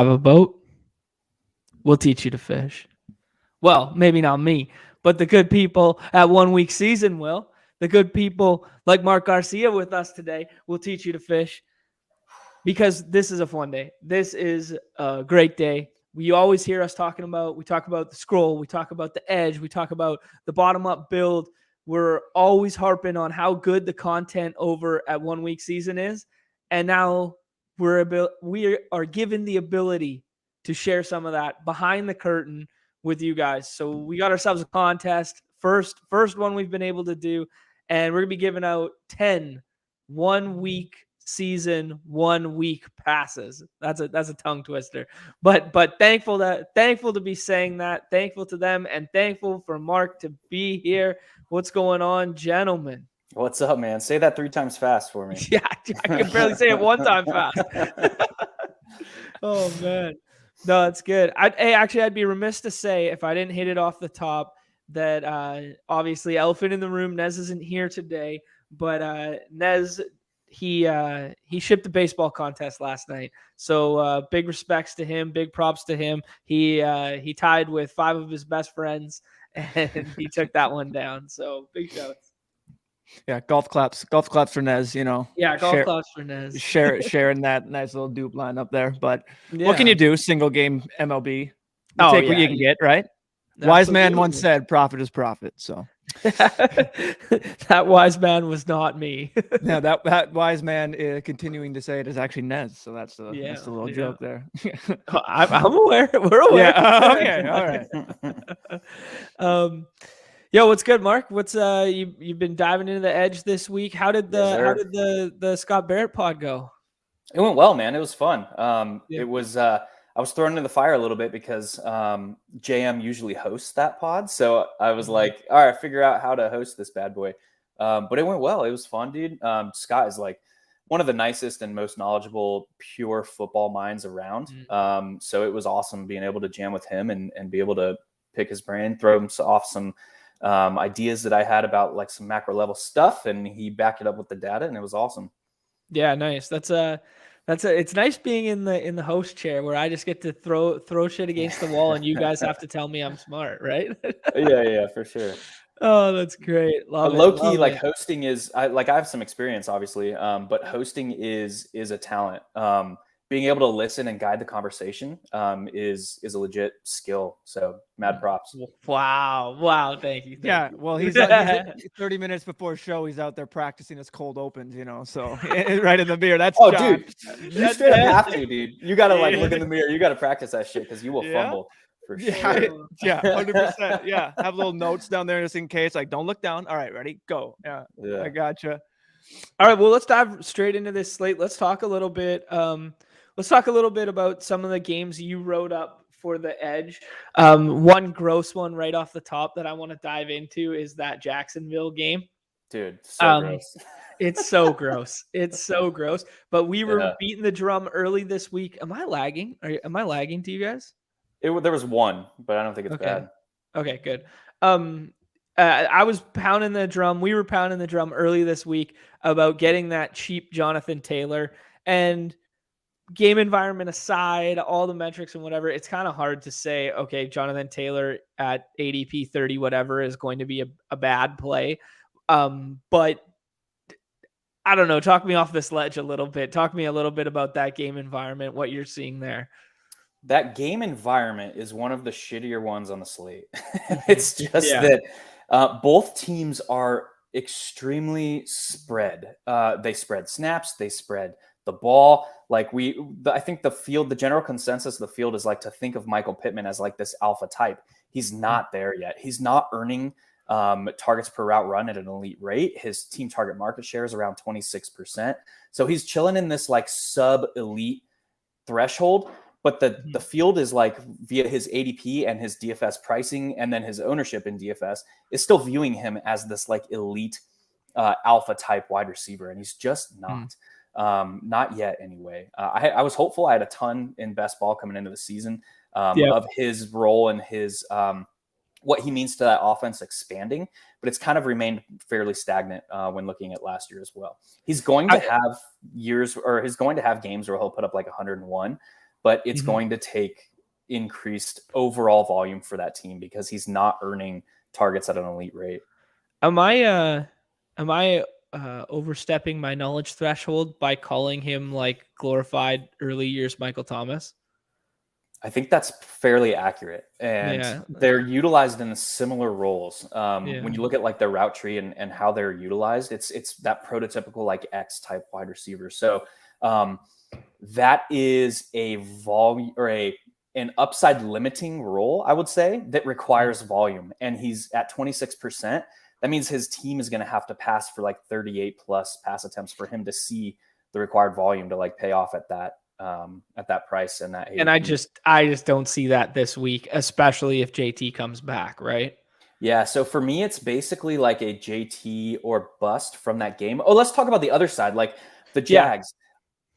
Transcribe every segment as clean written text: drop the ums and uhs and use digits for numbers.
have a boat? We'll teach you to fish. Well, maybe not me, but the good people at 1 Week Season will. The good people like Mark Garcia with us today will teach you to fish because this is a fun day. This is a great day. You always hear us we talk about the scroll, we talk about the edge, we talk about the bottom up build. We're always harping on how good the content over at 1 Week Season is. And now we are given the ability to share some of that behind the curtain with you guys. So we got ourselves a contest. First one we've been able to do. And we're going to be giving out 10 1 Week Season 1 week passes. That's a tongue twister. But thankful to be saying that. Thankful to them and thankful for Mark to be here. What's going on, gentlemen? What's up, man? Say that 3 times fast for me. Yeah, I can barely say it 1 time fast. Oh man. No, it's good. I'd be remiss to say if I didn't hit it off the top that obviously elephant in the room, Nez isn't here today, but Nez he shipped the baseball contest last night. So big respects to him, big props to him. He tied with 5 of his best friends and he took that one down. So big shouts. Yeah, golf claps for Nez, Yeah, golf claps for Nez. Sharing that nice little dupe line up there. But what can you do? Single game MLB. Take what you can get, right? Absolutely. Wise man once said, "Profit is profit." So that wise man was not me. Yeah, that wise man continuing to say it is actually Nez. So that's a little joke there. I'm aware. We're aware. Yeah. Okay. All right. Yo, what's good, Mark? What's you've been diving into the edge this week? How did the Scott Barrett pod go? It went well, man. It was fun. It was I was thrown into the fire a little bit because JM usually hosts that pod. So I was like, all right, figure out how to host this bad boy. But it went well. It was fun, dude. Scott is like one of the nicest and most knowledgeable pure football minds around. So it was awesome being able to jam with him and be able to pick his brain, throw him off some ideas that I had about like some macro level stuff. And he backed it up with the data and it was awesome. Yeah, nice. It's nice being in the host chair where I just get to throw shit against the wall and you guys have to tell me I'm smart, right? Yeah, for sure. Oh, that's great. Low key, like hosting is I have some experience, obviously, but hosting is a talent. Being able to listen and guide the conversation is a legit skill. So mad props. Wow. Thank you. Well, he's 30 minutes before show. He's out there practicing his cold opens, so right in the mirror. That's John. Dude, you straight up have to, dude. You got to look in the mirror. You got to practice that shit because you will fumble. For sure. Yeah, 100%. Yeah, have little notes down there just in case. Like, don't look down. All right, ready, go. Yeah. I gotcha. All right, well, let's dive straight into this slate. Let's talk a little bit. Let's talk a little bit about some of the games you wrote up for the edge. One gross one right off the top that I want to dive into is that Jacksonville game. Dude, so gross. It's so gross. It's so gross. But we were beating the drum early this week. Am I lagging? Am I lagging to you guys? There was one, but I don't think it's bad. Okay, good. I was pounding the drum. We were pounding the drum early this week about getting that cheap Jonathan Taylor. And game environment aside, all the metrics and whatever, it's kind of hard to say, okay, Jonathan Taylor at ADP 30, whatever, is going to be a bad play. But I don't know. Talk me off this ledge a little bit. Talk me a little bit about that game environment, what you're seeing there. That game environment is one of the shittier ones on the slate. It's just that both teams are extremely spread. They spread snaps. They spread the ball. I think the general consensus of the field is like to think of Michael Pittman as like this alpha type. He's not there yet. He's not earning targets per route run at an elite rate. His team target market share is around 26%. So he's chilling in this like sub elite threshold. But the field is like via his ADP and his DFS pricing and then his ownership in DFS is still viewing him as this like elite alpha type wide receiver. And he's just not yet anyway. I was hopeful. I had a ton in best ball coming into the season of his role and his what he means to that offense expanding. But it's kind of remained fairly stagnant when looking at last year as well. He's going to have games where he'll put up like 101. but it's going to take increased overall volume for that team because he's not earning targets at an elite rate. Am I overstepping my knowledge threshold by calling him like glorified early years Michael Thomas? I think that's fairly accurate, and they're utilized in similar roles. When you look at like their route tree and how they're utilized, it's that prototypical like X type wide receiver. So that is a volume or an upside limiting role, I would say, that requires volume, and he's at 26%. That means his team is going to have to pass for like 38 plus pass attempts for him to see the required volume to like pay off at that price and that. And I just don't see that this week, especially if JT comes back, right? Yeah. So for me, it's basically like a JT or bust from that game. Oh, let's talk about the other side, like the Jags.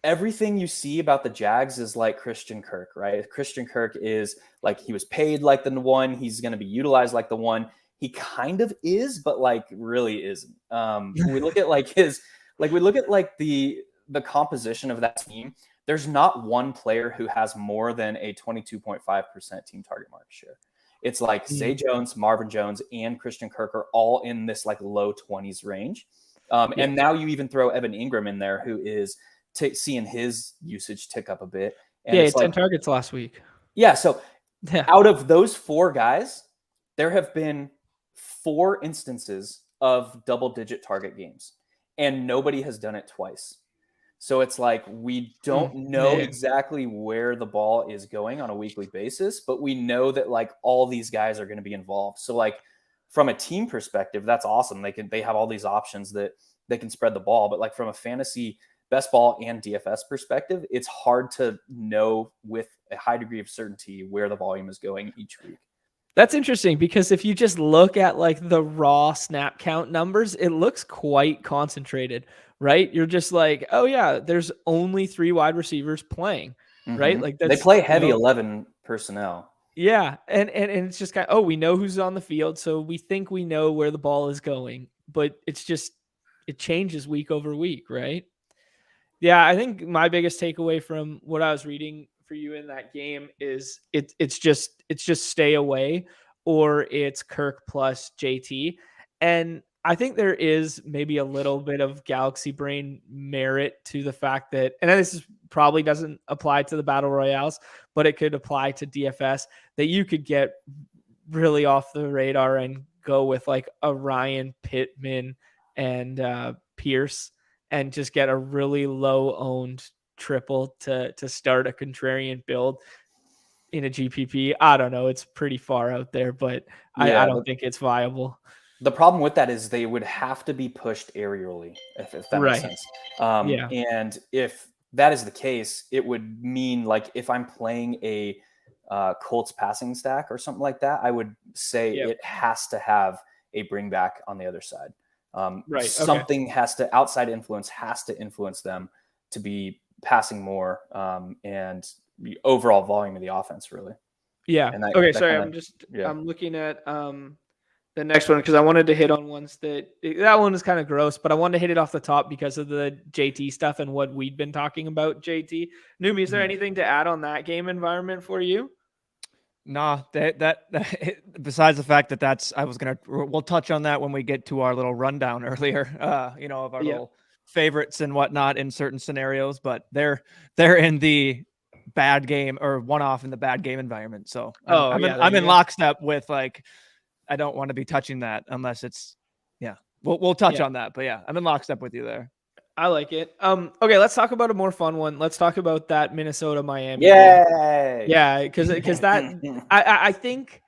Everything you see about the Jags is like Christian Kirk, right? Christian Kirk is like, he was paid like the one. He's going to be utilized like the one. He kind of is, but like really isn't. We look at like the composition of that team. There's not one player who has more than a 22.5% team target market share. It's like Zay Jones, Marvin Jones, and Christian Kirk are all in this like low 20s range. And now you even throw Evan Ingram in there, who is seeing his usage tick up a bit. And it's 10 targets last week. Yeah. So out of those four guys, there have been 4 instances of double-digit target games, and nobody has done it twice. So it's like we don't know exactly where the ball is going on a weekly basis, but we know that like all these guys are going to be involved. So like from a team perspective, that's awesome. They have all these options that they can spread the ball, but like from a fantasy best ball and DFS perspective, it's hard to know with a high degree of certainty where the volume is going each week. That's interesting because if you just look at like the raw snap count numbers, it looks quite concentrated, right? You're just like, oh yeah, there's only 3 wide receivers playing, right? Like they play heavy 11 personnel. Yeah, and it's just kind of, we know who's on the field, so we think we know where the ball is going, but it's just it changes week over week, right? Yeah, I think my biggest takeaway from what I was reading for you in that game is it's just stay away, or it's Kirk plus JT. And I think there is maybe a little bit of galaxy brain merit to the fact that, and this probably doesn't apply to the battle royales, but it could apply to DFS, that you could get really off the radar and go with like a Ryan Pittman and Pierce and just get a really low owned triple to start a contrarian build in a GPP. I don't know. It's pretty far out there, but I don't think it's viable. The problem with that is they would have to be pushed aerially, if that makes sense. And if that is the case, it would mean like if I'm playing a Colts passing stack or something like that, I would say it has to have a bring back on the other side. Something has to, outside influence has to influence them to be passing more and the overall volume of the offense, really. Yeah. I'm looking at the next one because I wanted to hit on ones that one is kind of gross, but I wanted to hit it off the top because of the JT stuff and what we'd been talking about. JT, Numi, is there anything to add on that game environment for you? Nah, that besides the fact that we'll touch on that when we get to our little rundown earlier, of our little favorites and whatnot in certain scenarios, but they're in the bad game or one-off in the bad game environment. So I'm in lockstep with like, I don't want to be touching that unless it's, we'll touch on that, but I'm in lockstep with you there. I like it. Okay, let's talk about a more fun one. Let's talk about that Minnesota-Miami. Yay! Yeah, because that I think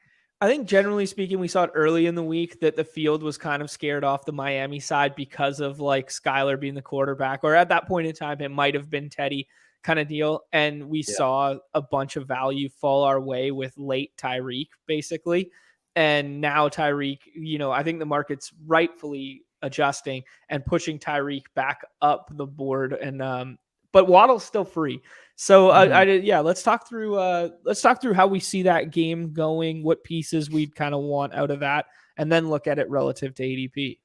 generally speaking, we saw it early in the week that the field was kind of scared off the Miami side because of like Skyler being the quarterback, or at that point in time, it might have been Teddy kind of deal. And we saw a bunch of value fall our way with late Tyreek, basically. And now Tyreek, I think the market's rightfully adjusting and pushing Tyreek back up the board, and but Waddle's still free. So let's talk through how we see that game going, what pieces we'd kind of want out of that, and then look at it relative to ADP.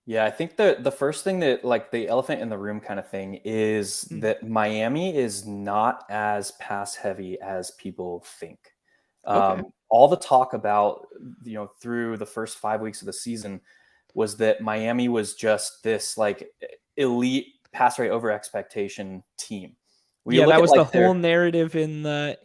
Yeah, I think the first thing that, like, the elephant in the room kind of thing is that Miami is not as pass heavy as people think. Okay. All the talk about, through the first 5 weeks of the season was that Miami was just this like elite pass rate over expectation team. When you Yeah, look that at was the like whole their narrative in the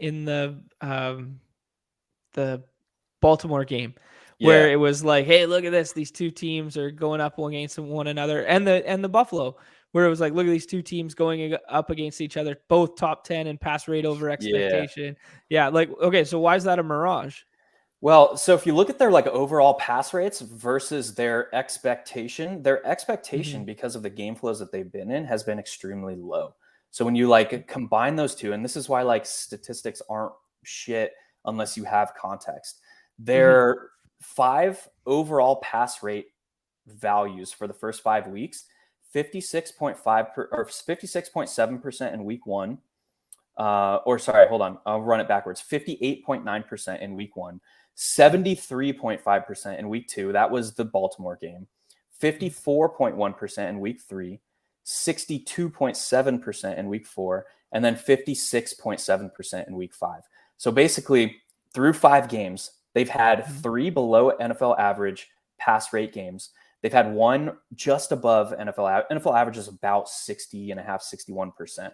Baltimore game, where yeah, it was like, hey, look at this, these two teams are going up against one another, and the Buffalo, where it was like, look at these two teams going up against each other, both top 10 in pass rate over yeah. expectation. Yeah, like, okay, so why is that a mirage? Well, so if you look at their like overall pass rates versus their Mm-hmm. expectation because of the game flows that they've been in has been extremely low. So when you like combine those two, and this is why like statistics aren't shit unless you have context. Mm-hmm. Their 5 overall pass rate values for the first 5 weeks, 56.5 or 56.7% in week one. Or sorry, hold on. I'll run it backwards. 58.9% in week one, 73.5% in week two. That was the Baltimore game. 54.1% in week three, 62.7% in week four, and then 56.7% in week five. So basically, through 5 games, they've had Mm-hmm. 3 below NFL average pass rate games. They've had one just above NFL average is about 60.5, 61%.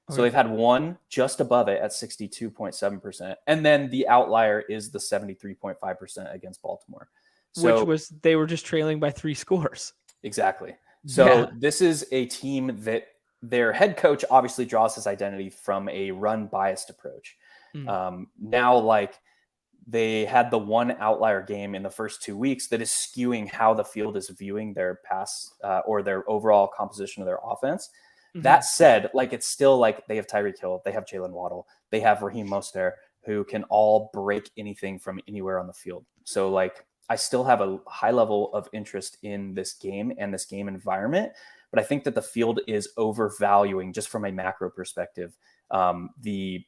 So Okay. they've had one just above it at 62.7%. And then the outlier is the 73.5% against Baltimore. Which So was they were just trailing by 3 scores. exactly. Yeah. So this is a team that their head coach obviously draws his identity from a run biased approach. Mm. Now, like they had the one outlier game in the first 2 weeks that is skewing how the field is viewing their pass or their overall composition of their offense. Mm-hmm. That said, like it's still like they have Tyreek Hill, they have Jalen Waddle, they have Raheem Mostert, who can all break anything from anywhere on the field. So like I still have a high level of interest in this game and this game environment, but I think that the field is overvaluing just from a macro perspective the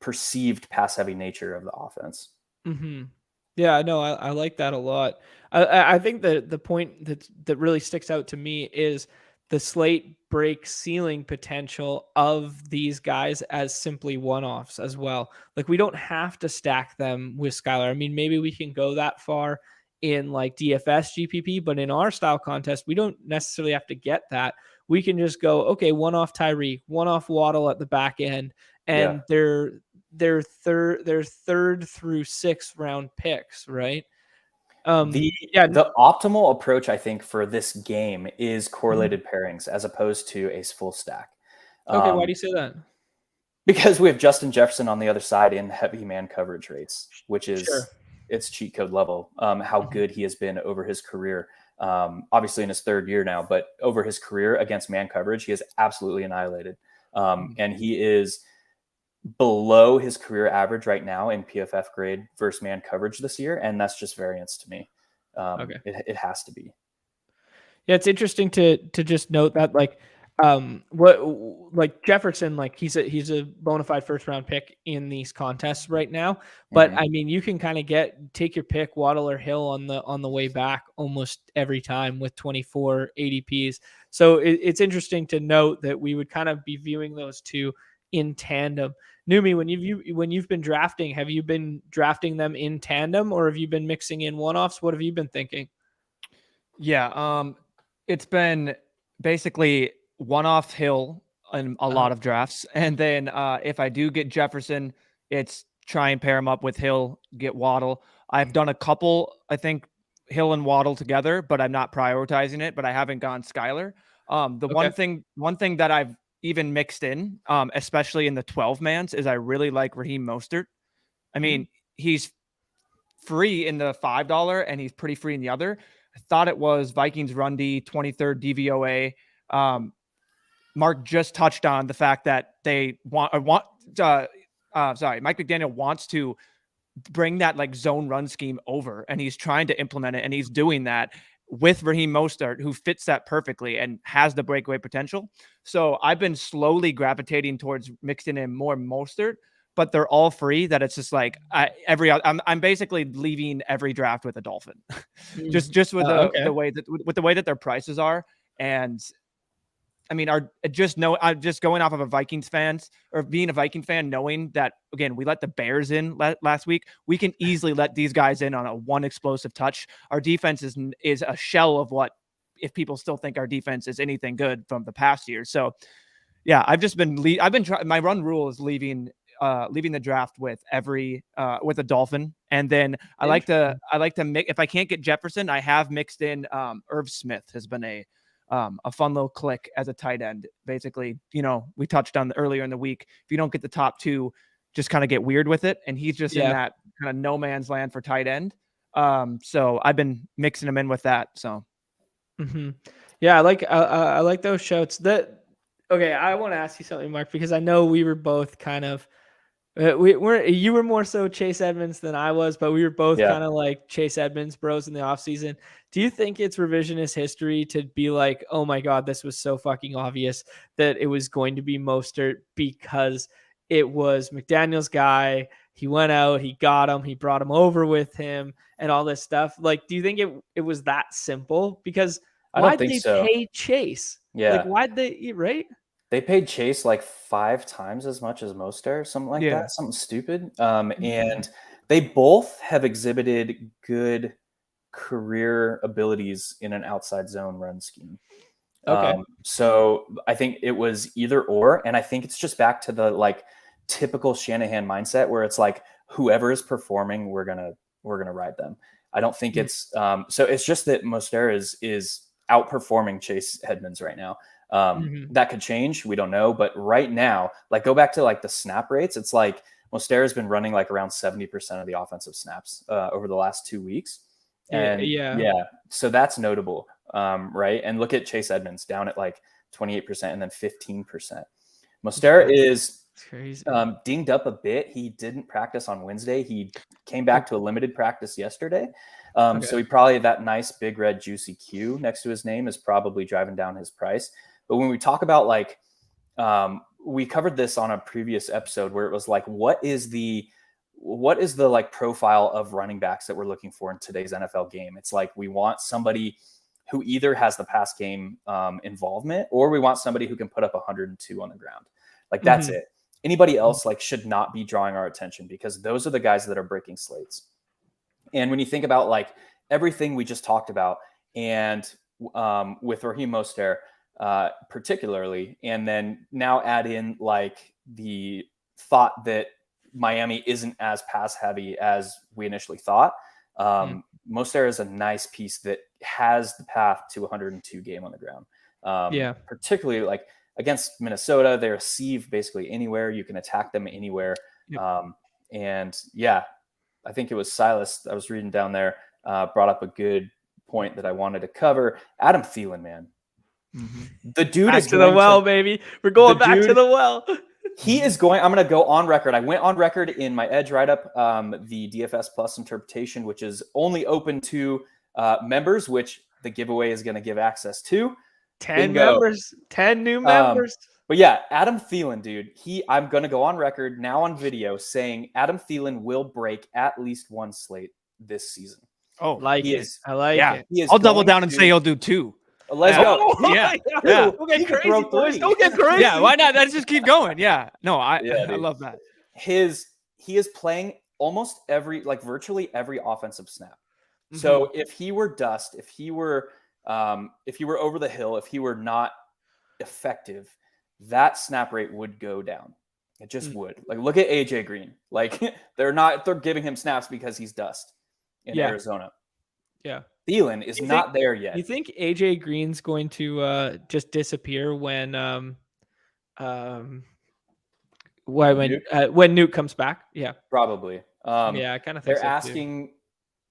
perceived pass heavy nature of the offense. Mm-hmm. Yeah, no, I like that a lot. I think the point that really sticks out to me is the slate break ceiling potential of these guys as simply one-offs as well. Like we don't have to stack them with Skylar. I mean, maybe we can go that far in like DFS GPP, but in our style contest, we don't necessarily have to get that. We can just go, okay, one off Tyreek, one off Waddle at the back end, Yeah. and their third through sixth round picks, right? The Yeah. the optimal approach, I think, for this game is Mhm. correlated pairings as opposed to a full stack. Okay, why do Um, you say that? because we have Justin Jefferson on the other side in heavy man coverage rates, which Sure. is it's cheat code level. How Mhm. good he has been over his career. Obviously in his third year now, but over his career against man coverage, he is absolutely annihilated. Mhm. And he is below his career average right now in PFF grade versus man coverage this year, and that's just variance to me. Okay. It has to be. Yeah, it's interesting to just note that what like Jefferson, like he's a bona fide first round pick in these contests right now. But Mhm. I mean, you can kind of take your pick, Waddle or Hill on the way back almost every time with 24 ADPs. So it's interesting to note that we would kind of be viewing those two in tandem. Numi, when you've been drafting, have you been drafting them in tandem or have you been mixing in one offs? What have you been thinking? Yeah, it's been basically one off Hill in a Uh, lot of drafts, and then if I do get Jefferson, it's try and pair him up with Hill, get Waddle. I've done a couple, I think Hill and Waddle together, but I'm not prioritizing it. But I haven't gone Skyler. The okay. one thing that I've even mixed in, especially in the 12 mans, is I really like Raheem Mostert. I Mm, mean, he's free in the $5 and he's pretty free in the other. I thought it was Vikings run D 23rd DVOA. Um, Mark just touched on the fact that they Mike McDaniel wants to bring that like zone run scheme over and he's trying to implement it and he's doing that with Raheem Mostert, who fits that perfectly and has the breakaway potential. So I've been slowly gravitating towards mixing in more Mostert, but they're all free. That it's just like I'm basically leaving every draft with a Dolphin, just with the way that their prices are. And I mean, I'm just going off of a Vikings fans or being a Viking fan, knowing that, again, we let the Bears in last week. We can easily let these guys in on a one explosive touch. Our defense is a shell of what, if people still think our defense is anything good from the past year. So yeah, my run rule is leaving the draft with with a Dolphin. And then I like to mix, if I can't get Jefferson, I have mixed in Irv Smith has been a fun little click as a tight end. Basically, we touched on earlier in the week, if you don't get the top two, just kind of get weird with it. And he's just in that kind of no man's land for tight end. So I've been mixing him in with that. So, yeah, I like those shouts. Okay, I want to ask you something, Mark, because I know we were both kind of you were more so Chase Edmonds than I was, but we were both kind of like Chase Edmonds bros in the offseason. Do you think it's revisionist history to be like, oh my God, this was so fucking obvious that it was going to be Mostert because it was McDaniel's guy? He went out, he got him, he brought him over with him and all this stuff. Like, do you think it was that simple? Because why'd they pay Chase? Yeah. Like, why'd they, right? They paid Chase like 5 times as much as Mostert, something like that, something stupid. And they both have exhibited good career abilities in an outside zone run scheme. Okay. So I think it was either or, and I think it's just back to the like typical Shanahan mindset where it's like whoever is performing, we're gonna ride them. I don't think it's so it's just that Mostert is outperforming Chase Edmonds right now. That could change. We don't know. But right now, like go back to like the snap rates. It's like Mostert has been running like around 70% of the offensive snaps over the last 2 weeks. And so that's notable. Right. And look at Chase Edmonds down at like 28% and then 15%. Mostert is crazy. Dinged up a bit. He didn't practice on Wednesday. He came back to a limited practice yesterday. So he probably, that nice big red juicy Q next to his name is probably driving down his price. But when we talk about like, we covered this on a previous episode where it was like, what is the like profile of running backs that we're looking for in today's NFL game? It's like, we want somebody who either has the pass game involvement, or we want somebody who can put up 102 on the ground. Like that's it. Anybody else like should not be drawing our attention, because those are the guys that are breaking slates. And when you think about like everything we just talked about, and with Raheem Mostert particularly, and then now add in like the thought that Miami isn't as pass heavy as we initially thought. Mostert is a nice piece that has the path to 102 game on the ground. Particularly like against Minnesota, they receive basically anywhere. You can attack them anywhere. And yeah, I think it was Silas I was reading down there brought up a good point that I wanted to cover. Adam Thielen, man. The dude back is to the well, baby. We're going back to the well. He is going. I'm going to go on record. I went on record in my Edge write-up, the DFS Plus interpretation, which is only open to members, which the giveaway is going to give access to. 10 members, 10 new members. But yeah, Adam Thielen, dude. I'm going to go on record now on video saying Adam Thielen will break at least one slate this season. Oh, like it. I like it. I'll double down and say he'll do 2. Let's go. Don't get crazy, boys. Don't get crazy. Yeah, why not? Let's just keep going. Yeah. No, I love that. He is playing almost virtually every offensive snap. So if he were dust, if he were over the hill, if he were not effective, that snap rate would go down. It just would. Like, look at AJ Green. Like they're giving him snaps because he's dust in Arizona. Yeah. Thielen is not there yet. You think AJ Green's going to just disappear when Nuke comes back? Yeah, probably. I kind of think they're asking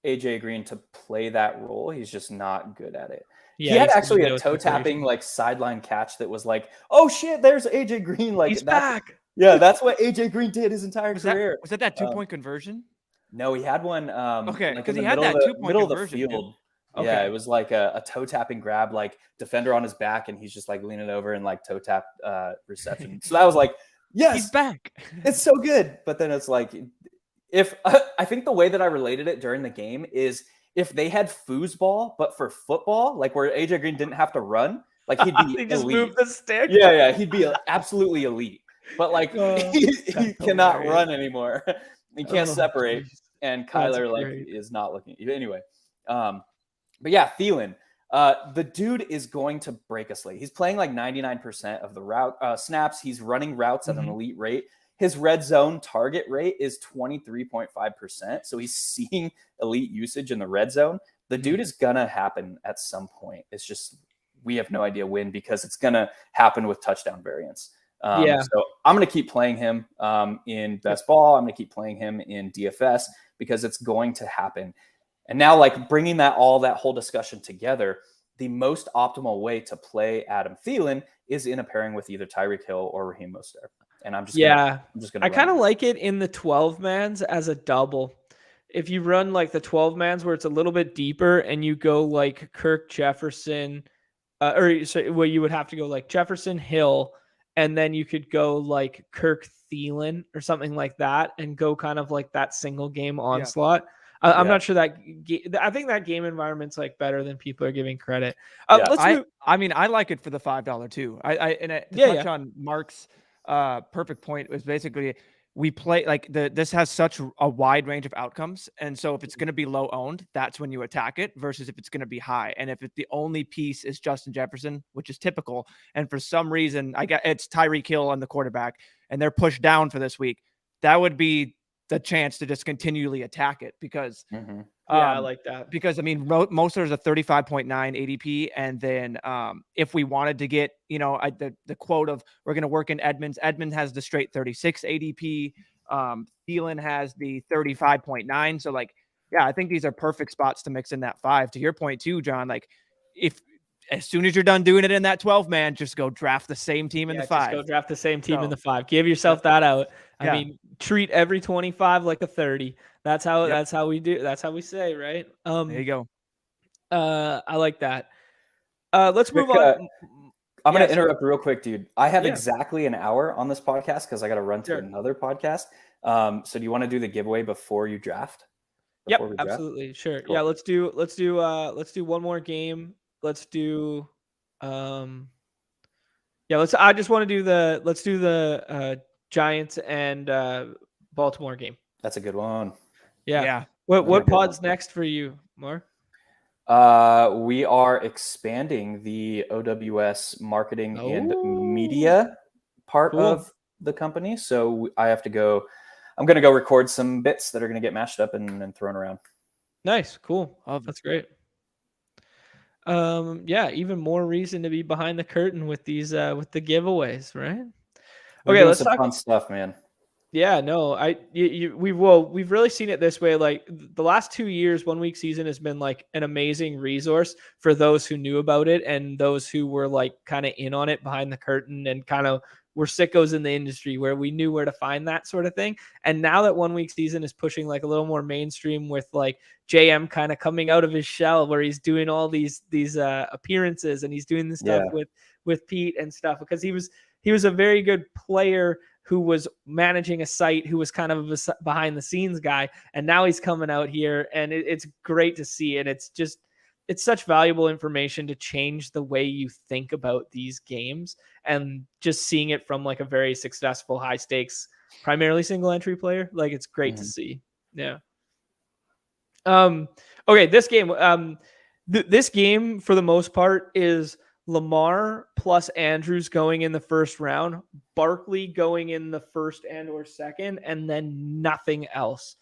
AJ Green to play that role. He's just not good at it. Yeah, he had actually a toe tapping like sideline catch that was like, oh shit, there's AJ Green. Like he's back. Yeah, that's what AJ Green did his entire career. Was that 2-point conversion? No, he had one. Because he had that 2-point conversion. Of the field. Okay. Yeah, it was like a toe tapping grab, like defender on his back, and he's just like leaning over and like toe tap reception. So that was like Yes, he's back. It's so good. But then it's like, if I think the way that I related it during the game is if they had foosball, but for football, like where AJ Green didn't have to run, like he'd be They just elite. move the stick. Yeah, he'd be absolutely elite. But like he cannot hilarious. run anymore. He can't separate. Geez. And That's Kyler great. is not looking. Anyway, but yeah, Thielen. The dude is going to break a slate. He's playing like 99% of the route snaps. He's running routes at an elite rate. His red zone target rate is 23.5%. So he's seeing elite usage in the red zone. The dude is going to happen at some point. It's just, we have no idea when, because it's going to happen with touchdown variance. So I'm going to keep playing him in best ball. I'm going to keep playing him in DFS because it's going to happen. And now, like, bringing that whole discussion together, the most optimal way to play Adam Thielen is in a pairing with either Tyreek Hill or Raheem Mostert. And I'm just gonna I kind of like it in the 12 mans as a double. If you run like the 12 mans where it's a little bit deeper and you go like Kirk Jefferson, you would have to go like Jefferson Hill, and then you could go like Kirk Thielen or something like that and go kind of like that single game onslaught. I'm not sure that I think that game environment's like better than people are giving credit. I mean, I like it for the $5 too. To touch on Mark's perfect point was basically we play like this has such a wide range of outcomes. And so if it's going to be low owned, that's when you attack it versus if it's going to be high. And if the only piece is Justin Jefferson, which is typical, and for some reason it's Tyreek Hill on the quarterback and they're pushed down for this week, that would be the chance to just continually attack it because I like that. Because I mean, most there's a 35.9 ADP. And then if we wanted to get, the quote of we're going to work in Edmonds has the straight 36 ADP. Thielen has the 35.9. So like, yeah, I think these are perfect spots to mix in that 5. To your point too, John, like as soon as you're done doing it in that 12 man, just go draft the same team in the 5. Just go draft the same team in the 5. Give yourself that out. I mean, treat every 25 like a 30. That's how we do. That's how we say, right? There you go. I like that. Let's move on. I'm going to interrupt real quick, dude. I have exactly an hour on this podcast because I got to run to another podcast. So do you want to do the giveaway before you draft? Yep, absolutely. Sure. Cool. Yeah, let's do one more game. Let's do I just want to do the Giants and Baltimore game. That's a good one. Yeah. What pod's next for you, Mar? We are expanding the OWS marketing and media part of the company. So I'm going to go record some bits that are going to get mashed up and thrown around. Nice. Cool. That's great. Even more reason to be behind the curtain with these with the giveaways, right? Okay, let's talk fun stuff, man. Yeah, no, we've really seen it this way. Like the last 2 years, 1 week season has been like an amazing resource for those who knew about it and those who were like kind of in on it behind the curtain and kind of were sickos in the industry where we knew where to find that sort of thing. And now that 1 week season is pushing like a little more mainstream with like JM kind of coming out of his shell where he's doing all these appearances and he's doing this stuff with Pete and stuff because he was a very good player who was managing a site, who was kind of a behind the scenes guy. And now he's coming out here and it's great to see. And it's such valuable information to change the way you think about these games and just seeing it from like a very successful high stakes, primarily single entry player. Like it's great to see. Yeah. Okay. This game, this game for the most part is Lamar plus Andrews going in the first round, Barkley going in the first and or second, and then nothing else.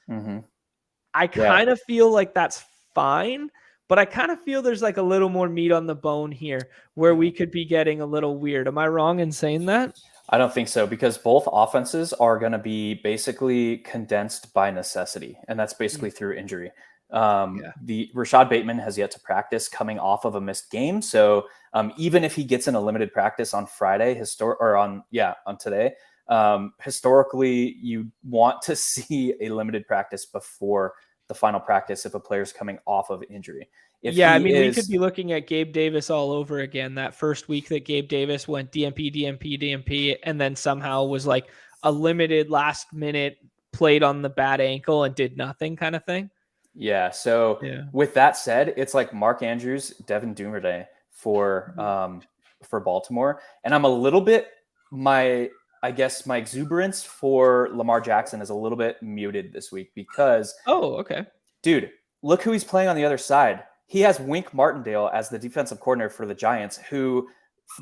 I kind of feel like that's fine, but I kind of feel there's like a little more meat on the bone here where we could be getting a little weird. Am I wrong in saying that? I don't think so because both offenses are going to be basically condensed by necessity, and that's basically through injury. The Rashad Bateman has yet to practice coming off of a missed game. So even if he gets in a limited practice on Friday, on today, historically you want to see a limited practice before the final practice if a player's coming off of injury. If I mean, we could be looking at Gabe Davis all over again. That first week that Gabe Davis went DMP, and then somehow was like a limited last minute played on the bad ankle and did nothing kind of thing. Yeah. So with that said, it's like Mark Andrews, Devin Duvernay for Baltimore. And I'm a little bit, my exuberance for Lamar Jackson is a little bit muted this week because, dude, look who he's playing on the other side. He has Wink Martindale as the defensive coordinator for the Giants, who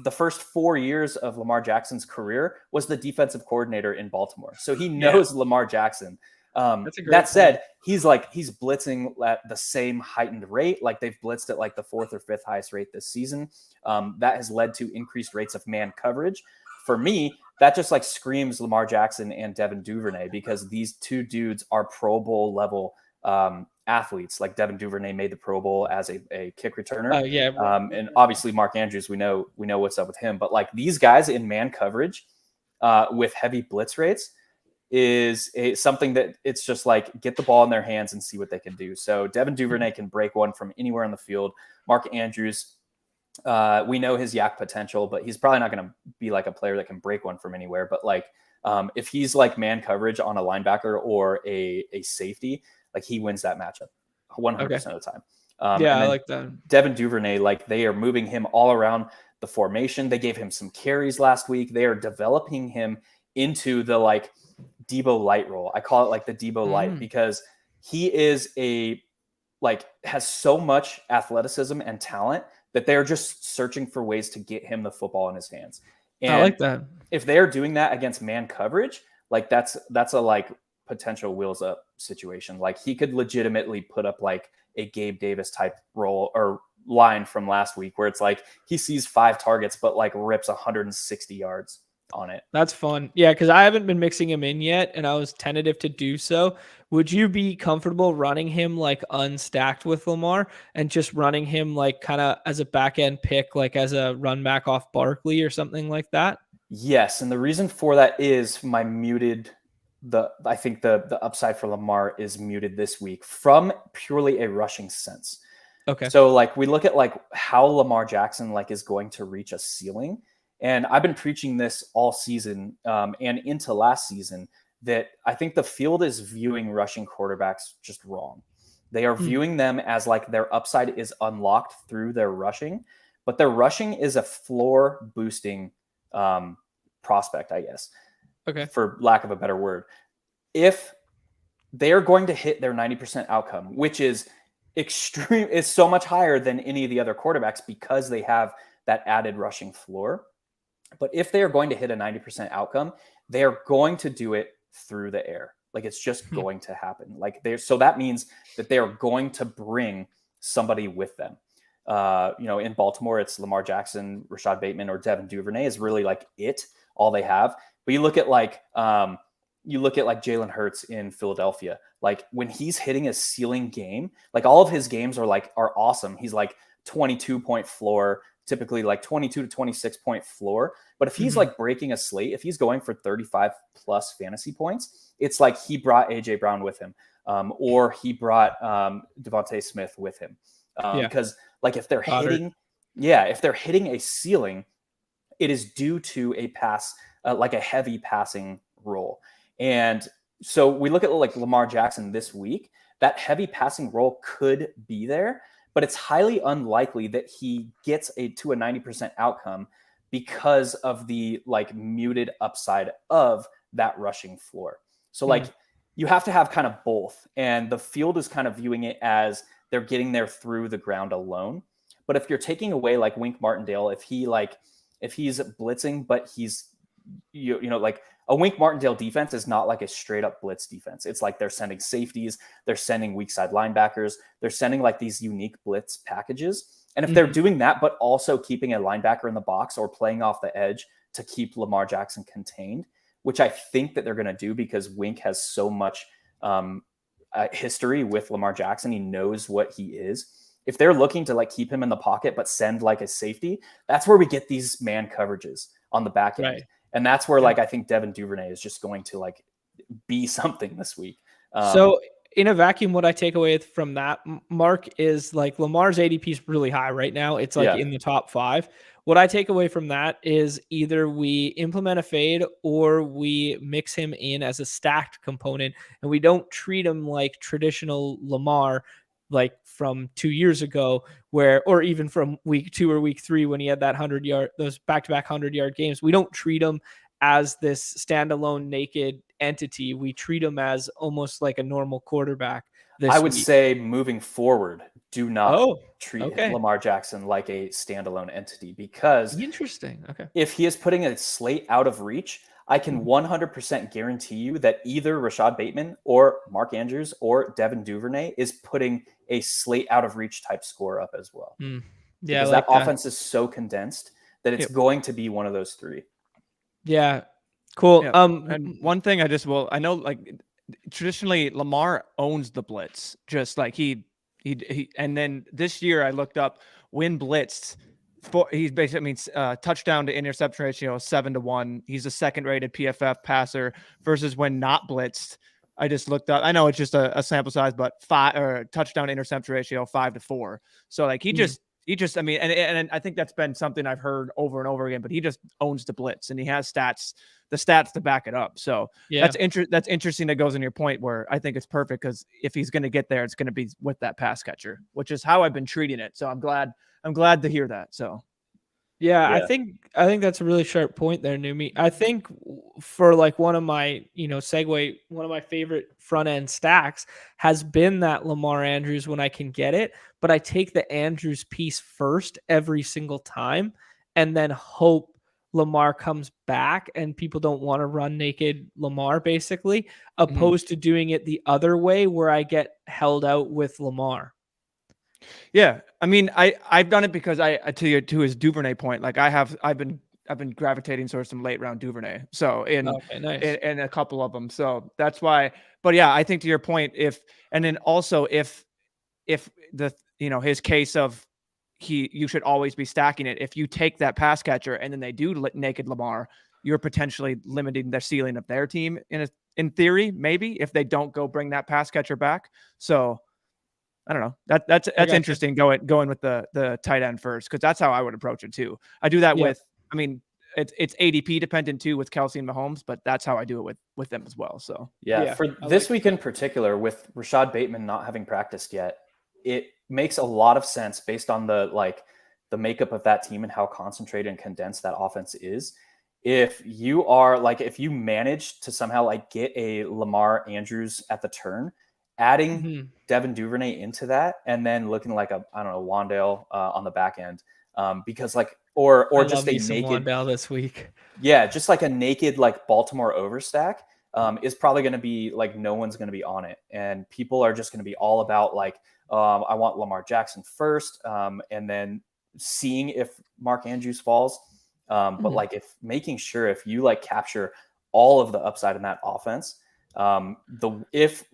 the first 4 years of Lamar Jackson's career was the defensive coordinator in Baltimore. So he knows Lamar Jackson. That said, he's blitzing at the same heightened rate. Like they've blitzed at like the 4th or 5th highest rate this season. That has led to increased rates of man coverage. For me, that just like screams Lamar Jackson and Devin Duvernay, because these two dudes are Pro Bowl level athletes. Like Devin Duvernay made the Pro Bowl as a kick returner. And obviously Mark Andrews, we know what's up with him. But like these guys in man coverage with heavy blitz rates is something that it's just like get the ball in their hands and see what they can do. So Devin Duvernay can break one from anywhere on the field. Mark Andrews, we know his yak potential, but he's probably not going to be like a player that can break one from anywhere. But like if he's like man coverage on a linebacker or a safety, like he wins that matchup 100% of the time. I like that. Devin Duvernay, like they are moving him all around the formation. They gave him some carries last week. They are developing him into the like Debo Light role. I call it like the Debo Light because he is has so much athleticism and talent that they're just searching for ways to get him the football in his hands. And I like that. If they're doing that against man coverage, like that's a like potential wheels up situation. Like he could legitimately put up like a Gabe Davis type role or line from last week where it's like he sees 5 targets but like rips 160 yards on it. That's fun. Yeah, because I haven't been mixing him in yet, and I was tentative to do so. Would you be comfortable running him like unstacked with Lamar and just running him like kind of as a back end pick, like as a run back off Barkley or something like that? Yes, and the reason for that is I think the upside for Lamar is muted this week from purely a rushing sense. Okay. So like we look at like how Lamar Jackson like is going to reach a ceiling. And I've been preaching this all season and into last season that I think the field is viewing rushing quarterbacks just wrong. They are viewing them as like their upside is unlocked through their rushing, but their rushing is a floor boosting prospect, I guess. Okay. For lack of a better word. If they are going to hit their 90% outcome, which is so much higher than any of the other quarterbacks because they have that added rushing floor. But if they are going to hit a 90% outcome, they are going to do it through the air. Like it's just going to happen. So that means that they are going to bring somebody with them. In Baltimore, it's Lamar Jackson, Rashad Bateman, or Devin Duvernay is really like all they have. But you look at Jalen Hurts in Philadelphia. Like when he's hitting a ceiling game, like all of his games are awesome. He's like 22-point floor, typically like 22 to 26 point floor. But if he's like breaking a slate, if he's going for 35 plus fantasy points, it's like he brought AJ Brown with him, or he brought Devontae Smith with him. Because like if they're hitting a ceiling, it is due to a pass, like a heavy passing role. And so we look at like Lamar Jackson this week, that heavy passing role could be there, but it's highly unlikely that he gets to a 90% outcome because of the like muted upside of that rushing floor. So like you have to have kind of both. And the field is kind of viewing it as they're getting there through the ground alone. But if you're taking away like Wink Martindale, if he's blitzing, but he's, like a Wink Martindale defense is not like a straight up blitz defense. It's like they're sending safeties, they're sending weak side linebackers, they're sending like these unique blitz packages. And if they're doing that, but also keeping a linebacker in the box or playing off the edge to keep Lamar Jackson contained, which I think that they're going to do because Wink has so much history with Lamar Jackson. He knows what he is. If they're looking to like keep him in the pocket, but send like a safety, that's where we get these man coverages on the back end. Right. And that's where like I think Devin Duvernay is just going to like be something this week. So in a vacuum, what I take away from that, Mark, is like Lamar's ADP is really high right now. It's like in the top 5. What I take away from that is either we implement a fade or we mix him in as a stacked component, and we don't treat him like traditional Lamar, like from 2 years ago, or even from week 2 or week 3 when he had that 100-yard, those back-to-back 100-yard games. We don't treat him as this standalone naked entity. We treat him as almost like a normal quarterback. I would say moving forward, do not treat Lamar Jackson like a standalone entity, because interesting. Okay. If he is putting a slate out of reach, I can 100% guarantee you that either Rashad Bateman or Mark Andrews or Devin Duvernay is putting a slate out of reach type score up as well. Yeah, because that offense is so condensed that it's going to be one of those 3. Yeah. Cool. Yeah. And one thing I know, like, traditionally Lamar owns the blitz, just like he and then this year I looked up when blitzed, he's basically touchdown to interception ratio 7-1. He's a second rated PFF passer versus when not blitzed. I just looked up. I know it's just a sample size, but touchdown to interception ratio 5-4. So like he just, I mean, and I think that's been something I've heard over and over again, but he just owns the blitz and he has the stats to back it up. So that's interesting. That goes in your point where I think it's perfect, because if he's going to get there, it's going to be with that pass catcher, which is how I've been treating it. So I'm glad to hear that. So. Yeah, I think that's a really sharp point there, Numi. I think for like one of my, one of my favorite front end stacks has been that Lamar Andrews when I can get it, but I take the Andrews piece first every single time and then hope Lamar comes back and people don't want to run naked Lamar, basically, opposed to doing it the other way where I get held out with Lamar. Yeah, I mean, I've done it because to his Duvernay point, like I've been gravitating towards some late round Duvernay. So in a couple of them. So that's why. But yeah, I think to your point, if the his case of you should always be stacking it. If you take that pass catcher and then they do naked Lamar, you're potentially limiting the ceiling of their team in theory, maybe, if they don't go bring that pass catcher back. So I don't know. That's interesting. Going with the tight end first, because that's how I would approach it too. I do that with. I mean, it's ADP dependent too with Kelsey and Mahomes, but that's how I do it with them as well. So for this week in particular, with Rashad Bateman not having practiced yet, it makes a lot of sense based on the makeup of that team and how concentrated and condensed that offense is. If you manage to somehow get a Lamar Andrews at the turn, adding Devin Duvernay into that, and then looking like a Wandale on the back end, because or just a naked Wandale this week. Yeah, just like a naked Baltimore overstack is probably going to be no one's going to be on it, and people are just going to be all about I want Lamar Jackson first, and then seeing if Mark Andrews falls. But if making sure if you capture all of the upside in that offense, if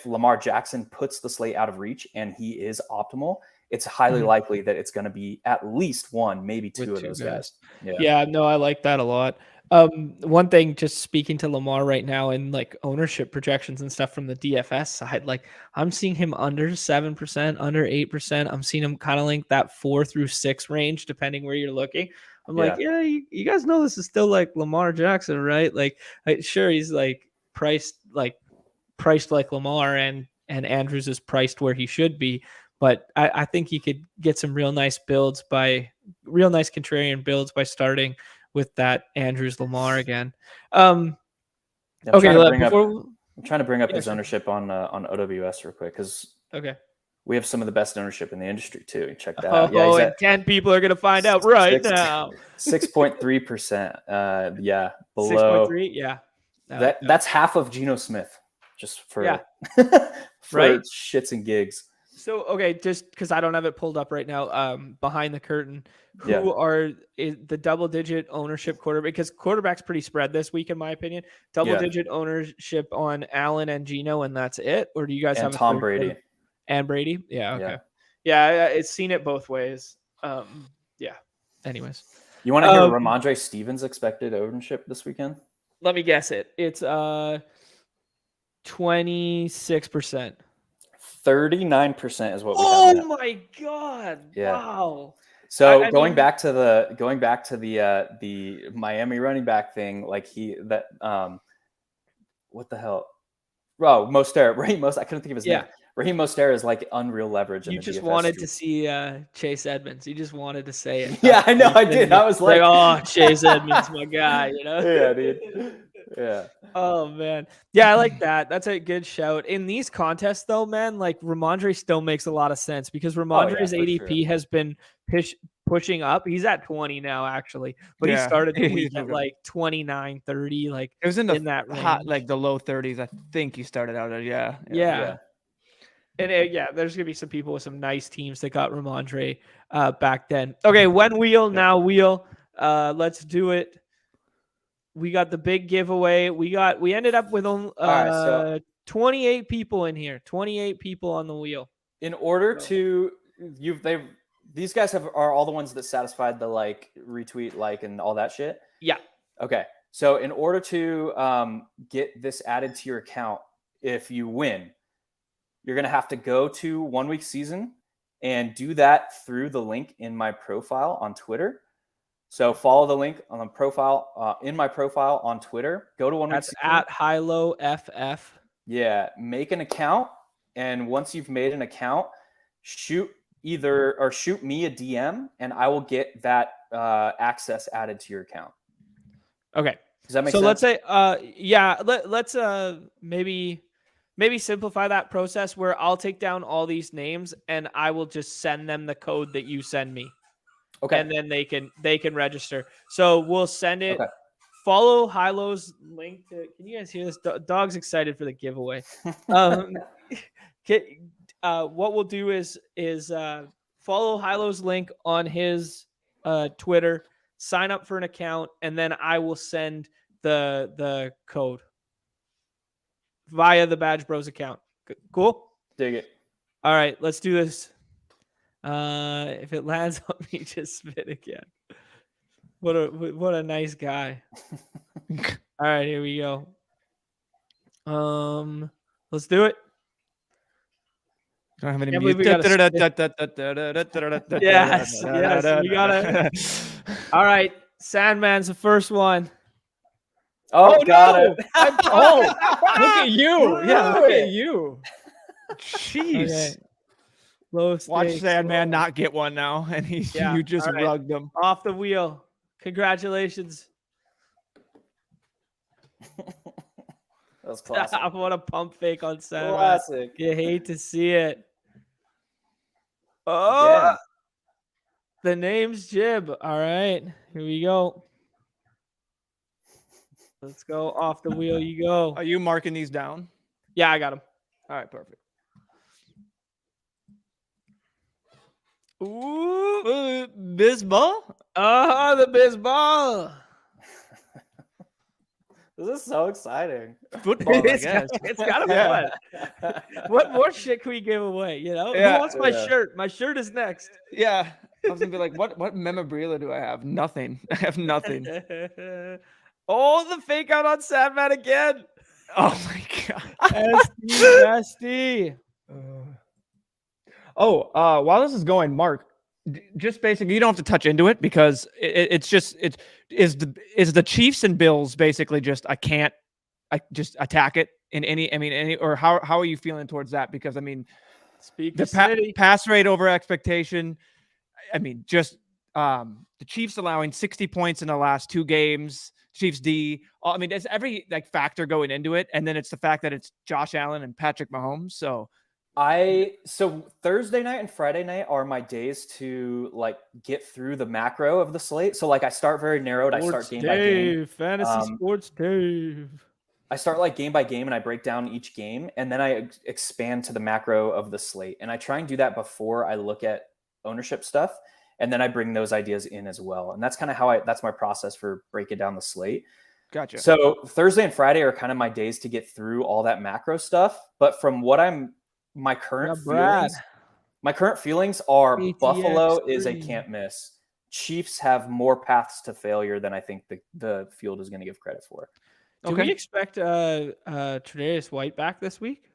Lamar Jackson puts the slate out of reach and he is optimal, it's highly likely that it's going to be at least one, maybe two of those guys. Yeah, no, I like that a lot. One thing, just speaking to Lamar right now and ownership projections and stuff from the DFS side, I'm seeing him under 7%, under 8%. I'm seeing him kind of that 4 through 6 range, depending where you're looking. I'm you guys know this is still Lamar Jackson, right? Sure, he's priced like Lamar, and Andrews is priced where he should be. But I think you could get some real nice contrarian builds by starting with that Andrews Lamar again. I'm trying to bring up his ownership on OWS real quick, because we have some of the best ownership in the industry too. Check that out. Yeah, and 10 people are going to find out right now. 6.3%. Yeah, below 6.3. Yeah, that's half of Geno Smith, just for shits and gigs. So, just because I don't have it pulled up right now, behind the curtain, who are the double-digit ownership quarterback? Because quarterback's pretty spread this week, in my opinion. Double-digit ownership on Allen and Geno, and that's it? Or do you guys have Tom Brady? And Brady? Yeah, okay. Yeah, it's seen it both ways. Anyways. You want to hear 26%. 39% is what we have. Oh my God! Yeah. Wow. So going back to the Miami running back thing, like what the hell? Oh, Mostert, Raheem Mostert. I couldn't think of his name. Raheem Mostert is like unreal leverage. You in the just DFS wanted street. to see Chase Edmonds. You just wanted to say it. Yeah, I know. I did. I was like, oh, Chase Edmonds, my guy. You know? Yeah, dude. Yeah. Oh man, yeah, I like that. That's a good shout. In these contests, though, man, like Ramondre still makes a lot of sense because Ramondre's ADP has been pushing up. He's at 20 now, actually, but he started the week at like 29, 30. Like it was in that range, hot, like the low 30s. I think he started out at yeah. And there's gonna be some people with some nice teams that got Ramondre back then. Okay, when wheel now wheel. Let's do it. We got the big giveaway. We ended up with 28 people in here. 28 people on the wheel. In order to these guys are all the ones that satisfied the like retweet, like, and all that shit. Yeah. Okay. So in order to get this added to your account, if you win, you're gonna have to go to 1 week season and do that through the link in my profile on Twitter. So follow the link on the profile in my profile on Twitter. Go to 1 week. That's at HiLoFF. Yeah, make an account, and once you've made an account, shoot me a DM, and I will get that access added to your account. Okay. Does that make sense? So let's say, let's maybe simplify that process where I'll take down all these names and I will just send them the code that you send me. Okay. And then they can register. So we'll send it. Okay. Follow Hilo's link to. Can you guys hear this? Dog's excited for the giveaway. What we'll do is follow Hilo's link on his Twitter. Sign up for an account, and then I will send the code via the Badge Bros account. Cool. Dig it. All right, let's do this. If it lands on me, just spit again. What a nice guy. All right, here we go. Let's do it. Don't have any music. Yes, we gotta. All right, Sandman's the first one. Oh, got it. Oh, look at you. Yeah, look at you. Jeez. Okay. Watch Sandman not get one now, and you just rugged him. Off the wheel. Congratulations. That was classic. What a pump fake on Sandman. Classic. You hate to see it. Oh, yeah. The name's Jib. All right, here we go. Let's go off the wheel. You go. Are you marking these down? Yeah, I got them. All right, perfect. Ooh, Bizball. The Bizball. This is so exciting. Football, I guess. It's kind of fun. What more shit can we give away? You know, who wants my shirt? My shirt is next. Yeah, I was gonna be like, what memorabilia do I have? Nothing. I have nothing. Oh, the fake out on Sandman again. Oh my god. Nasty. While this is going, Mark, just basically, you don't have to touch into it because is the Chiefs and Bills basically just I just attack it in any or how are you feeling towards that? Because I mean, the pass rate over expectation. I mean, just the Chiefs allowing 60 points in the last 2 games. Chiefs D. I mean, there's every factor going into it, and then it's the fact that it's Josh Allen and Patrick Mahomes. So Thursday night and Friday night are my days to get through the macro of the slate. So I start very narrowed. I start game by game. Fantasy Sports Dave. I start game by game and I break down each game, and then I expand to the macro of the slate. And I try and do that before I look at ownership stuff. And then I bring those ideas in as well. And that's kind of that's my process for breaking down the slate. Gotcha. So Thursday and Friday are kind of my days to get through all that macro stuff. But from what my current feelings are BTX Buffalo 3 is a can't miss. Chiefs have more paths to failure than I think the field is going to give credit for. Do we expect Tre'Davious White back this week?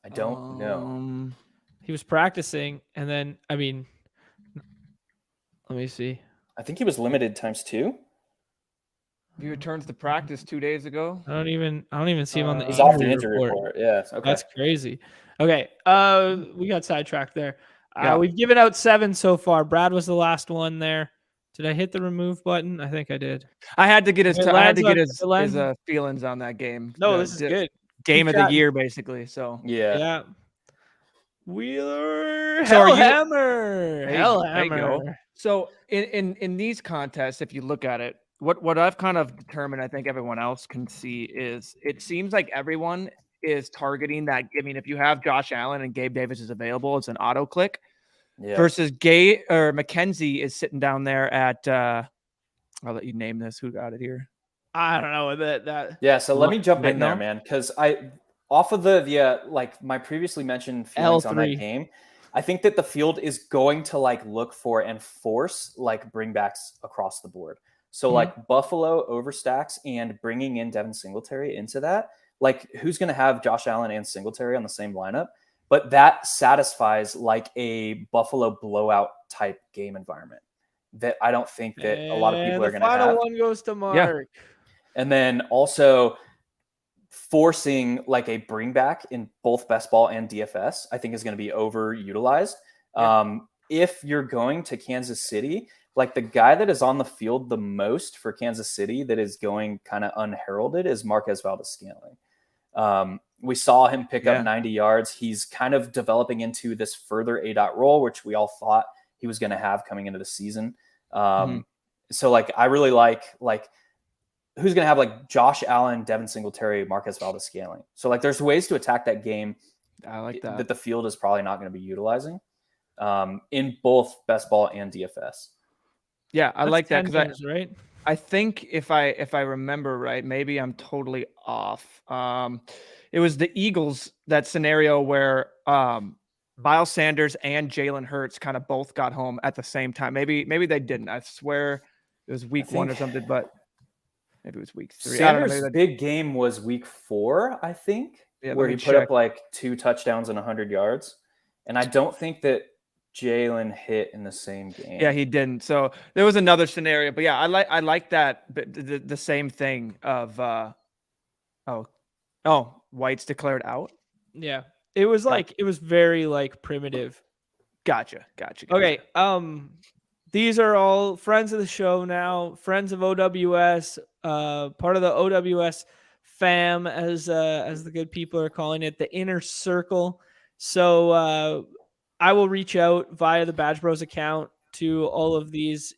I don't know. He was practicing, and then let me see. I think he was limited ×2. He returns to practice 2 days ago. I don't even see him on the He's off the injury report. Yeah. Okay. That's crazy. Okay. We got sidetracked there. Yeah. We've given out 7 so far. Brad was the last one there. Did I hit the remove button? I think I did. I had to get his feelings on that game. No, this is good. Game of the year, basically. So yeah. Wheeler So Hellhammer. There you go. So in these contests, if you look at it, what I've kind of determined, I think everyone else can see, is it seems like everyone is targeting that. I mean, if you have Josh Allen and Gabe Davis is available, it's an auto click. Yeah. Versus Mackenzie is sitting down there at I'll let you name this. Who got it here? I don't know that. Yeah, so let me jump in there, man, because off of the like my previously mentioned feelings on that game, I think that the field is going to like look for and force like bringbacks across the board. So like Buffalo overstacks and bringing in Devin Singletary into that, like who's going to have Josh Allen and Singletary on the same lineup? But that satisfies like a Buffalo blowout type game environment that I don't think that a lot of people are going to have. The final one goes to Mark. Yeah. And then also forcing like a bring back in both best ball and DFS, I think is going to be overutilized. Yeah. If you're going to Kansas City, like the guy that is on the field the most for Kansas City that is going kind of unheralded is Marquez Valdes-Scantling. We saw him pick up 90 yards. He's kind of developing into this further A-dot role, which we all thought he was going to have coming into the season. So like, I really like who's going to have like Josh Allen, Devin Singletary, Marquez Valdes-Scantling. So like, there's ways to attack that game. I like that the field is probably not going to be utilizing in both best ball and DFS. Yeah, I like that because I think if I remember right, maybe I'm totally off. It was the Eagles, that scenario where Miles Sanders and Jalen Hurts kind of both got home at the same time. Maybe they didn't. I swear it was week 1 or something, but maybe it was week 3. Sanders' big game was week 4, I think, where he put up like 2 touchdowns and 100 yards. And I don't think that Jalen hit in the same game. Yeah, he didn't. So there was another scenario, but yeah, I like that. The same thing of White's declared out. Yeah, it was like it was very like primitive. Gotcha. Okay, these are all friends of the show now, friends of OWS, part of the OWS fam, as the good people are calling it, the inner circle. So I will reach out via the Badge Bros account to all of these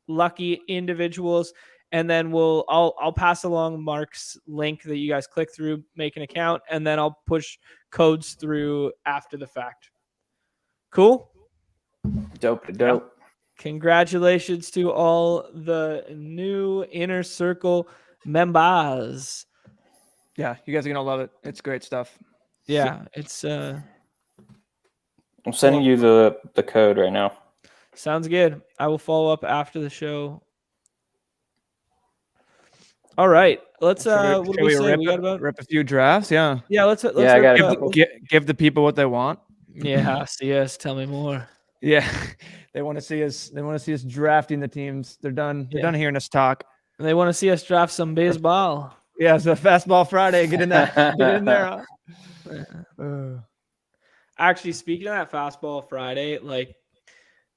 lucky individuals, and then I'll pass along Mark's link that you guys click through, make an account, and then I'll push codes through after the fact. Cool? Dope. Congratulations to all the new Inner Circle members. Yeah, you guys are gonna love it. It's great stuff. Yeah, it's I'm sending you the code right now. Sounds good. I will follow up after the show. All right, let's what do we say? We got about rip a few drafts. Yeah. Let's give the people what they want. Yeah, CS. Tell me more. Yeah, they want to see us. They want to see us drafting the teams. They're done. They're done hearing us talk. And they want to see us draft some baseball. Yeah, so Fastball Friday. Get in there. Get in there. Actually, speaking of that Fastball Friday, like,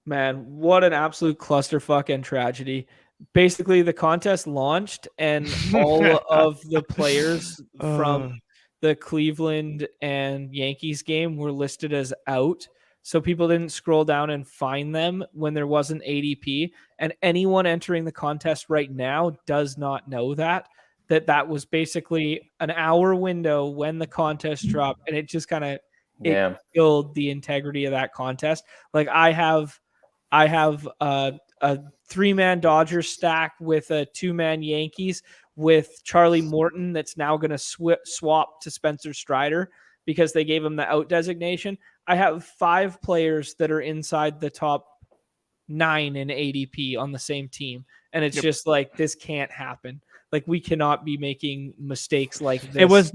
man, what an absolute clusterfuck and tragedy. Basically, the contest launched and all of the players from the Cleveland and Yankees game were listed as out. So people didn't scroll down and find them when there wasn't ADP. And anyone entering the contest right now does not know that was basically an hour window when the contest dropped. And it just kind of killed the integrity of that contest. Like I have a 3-man Dodgers stack with a 2-man Yankees with Charlie Morton that's now going to swap to Spencer Strider because they gave him the out designation. I have 5 players that are inside the top 9 in ADP on the same team. And it's just like, this can't happen. Like, we cannot be making mistakes like this. It was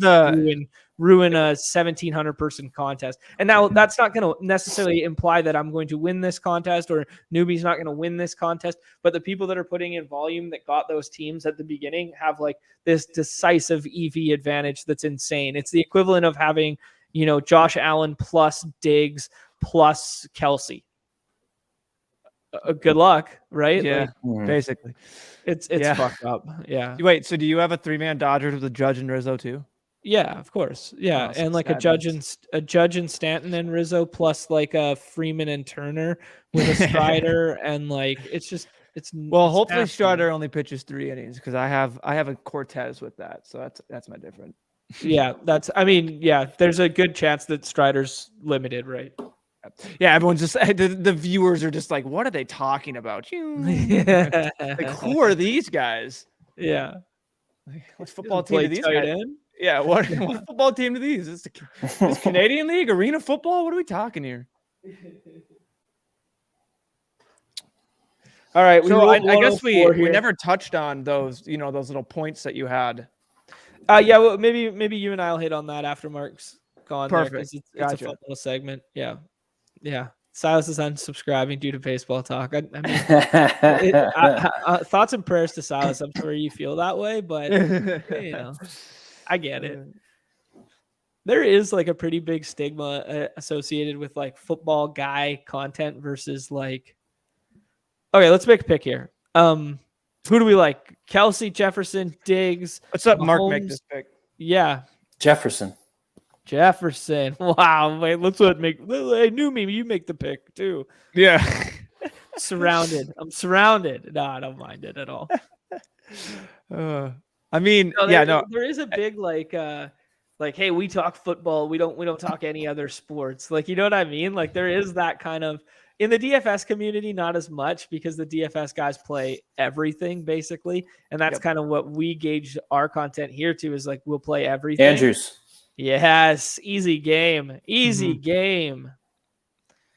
ruin a 1,700 person contest. And now that's not going to necessarily imply that I'm going to win this contest or Newbie's not going to win this contest. But the people that are putting in volume that got those teams at the beginning have like this decisive EV advantage that's insane. It's the equivalent of having, Josh Allen plus Diggs plus Kelsey. Good luck, right? Yeah, basically. It's fucked up. Yeah. Wait, so do you have a 3-man Dodgers with a Judge and Rizzo too? Yeah, of course. Yeah, and like a Judge and Stanton and Rizzo plus like a Freeman and Turner with a Strider and like hopefully nasty. Strider only pitches 3 innings because I have a Cortez with that, so that's my different. Yeah, there's a good chance that Strider's limited, right? Yeah, everyone's just the viewers are just like, what are they talking about? Yeah. Like, who are these guys? Yeah, like, what football team do these guys? In? Yeah, what football team do these? Is this Canadian League, arena football? What are we talking here? All right, I guess we never touched on those, those little points that you had. Yeah, well, maybe you and I'll hit on that after Mark's gone. Perfect. It's a fun little segment. Yeah. Yeah. Silas is unsubscribing due to baseball talk. I mean, thoughts and prayers to Silas. I'm sure you feel that way, but I get it. There is like a pretty big stigma associated with like football guy content versus like. Okay, let's make a pick here. Who do we like? Kelsey, Jefferson, Diggs. Let's let Mark make this pick. Yeah, Jefferson. Wow. Wait, let's make. Hey, Newbie, you make the pick too. Yeah. I'm surrounded. No, I don't mind it at all. There is a big hey, we talk football. We don't talk any other sports. Like, you know what I mean? Like, there is that kind of in the DFS community, not as much because the DFS guys play everything basically, and that's kind of what we gauge our content here to is like we'll play everything. Andrews. Yes, easy game. Game.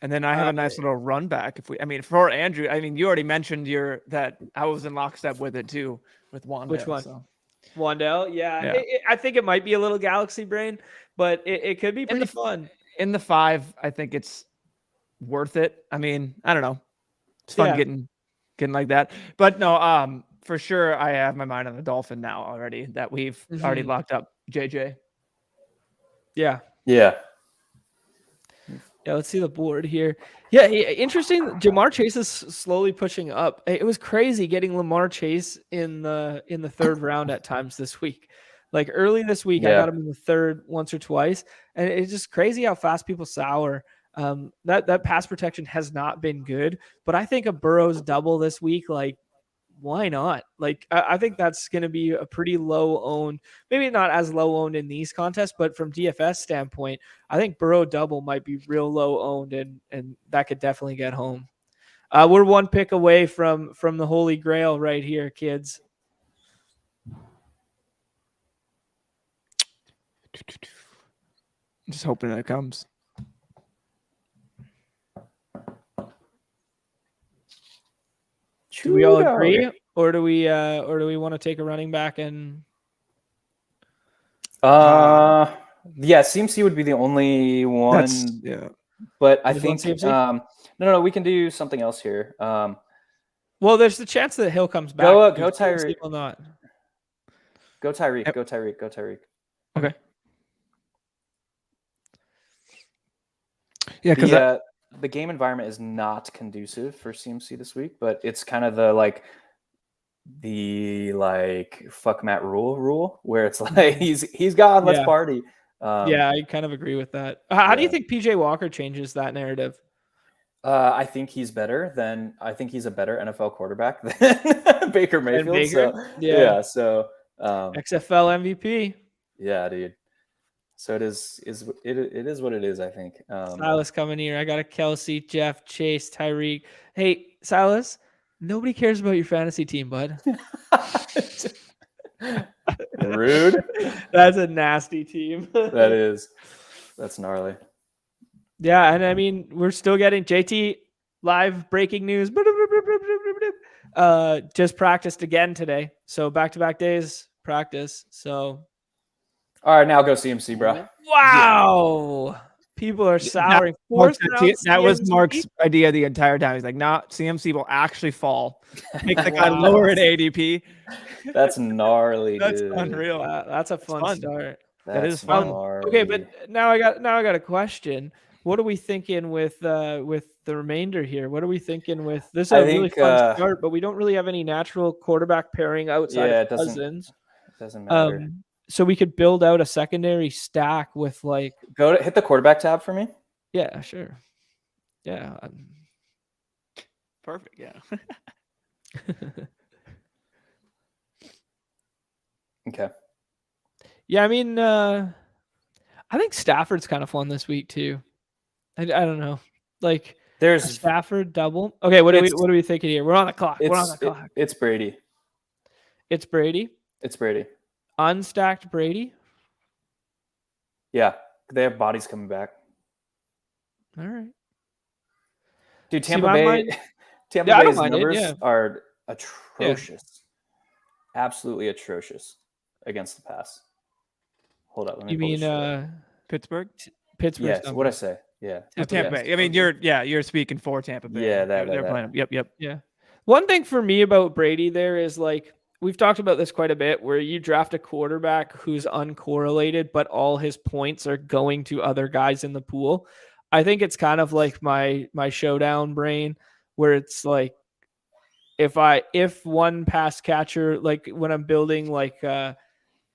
And then I have a nice little run back. For Andrew, you already mentioned that I was in lockstep with it too, with Wandale. Which one? So. Wandale? Yeah. I think it might be a little galaxy brain, but it could be pretty fun. In the 5, I think it's worth it. I don't know. It's fun getting like that. But no, for sure, I have my mind on the Dolphin now already that we've already locked up JJ. Yeah. Yeah. Yeah, let's see the board here. Yeah, interesting. Jamar Chase is slowly pushing up. It was crazy getting Lamar Chase in the 3rd round at times this week. Like early this week, I got him in the 3rd once or twice, and it's just crazy how fast people sour. That pass protection has not been good, but I think a Burrow's double this week, like, why not? Like, I think that's going to be a pretty low owned, maybe not as low owned in these contests, but from DFS standpoint, I think Burrow double might be real low owned, and that could definitely get home. We're one pick away from the Holy Grail right here, kids. Just hoping that it comes. Do we all agree, or do we want to take a running back and? CMC would be the only one. But I think no, we can do something else here. Well, there's the chance that Hill comes back. Go Tyreek. Will not. Go Tyreek. Go Tyreek. Okay. Yeah, because the game environment is not conducive for CMC this week, but it's kind of the fuck Matt rule where it's like he's gone, let's party. I kind of agree with that. How do you think PJ Walker changes that narrative? I think he's a better NFL quarterback than Baker Mayfield. So XFL MVP. Yeah, dude. So it is what it is, I think. Silas coming here. I got a Kelsey, Jeff, Chase, Tyreek. Hey, Silas, nobody cares about your fantasy team, bud. Rude. That's a nasty team. That is. That's gnarly. Yeah, and we're still getting JT. live breaking news. Just practiced again today. So back-to-back days practice. So All right, now go CMC, bro. wow. People are souring. Fourth round That was CMC? Mark's idea the entire time. He's like, nah, CMC will actually fall. Make the guy Wow. lower in ADP. That's gnarly, That's dude. unreal. That's a fun fun. start. That is That's fun. gnarly. Okay, but now I got a question. What are we thinking with the remainder here? What are we thinking with this? Is I a really think, fun start, but we don't really have any natural quarterback pairing outside of it Cousins. doesn't matter. So we could build out a secondary stack with like Hit the quarterback tab for me. yeah, sure. Yeah. Perfect. Yeah. Okay. Yeah, I mean, I think Stafford's kind of fun this week too. I don't know, like a There's Stafford double. Okay, what are we thinking here? We're on the clock. It's Brady. It's Brady. It's Brady. Unstacked Brady. Yeah, they have bodies coming back. All right. Dude, See, Tampa my Bay. mind- Tampa Yeah, I don't Bay's mind it, numbers yeah. are atrocious. Absolutely atrocious against the pass. Hold up. Let me You pull mean this shit up. Pittsburgh? Pittsburgh? Yes. What'd I say? Yeah. Tampa Bay. I mean, you're speaking for Tampa Bay. Yeah, they're playing. Yep. Yeah. One thing for me about Brady there is like we've talked about this quite a bit, where you draft a quarterback who's uncorrelated, but all his points are going to other guys in the pool. I think it's kind of like my showdown brain, where it's like if one pass catcher, like when I'm building like the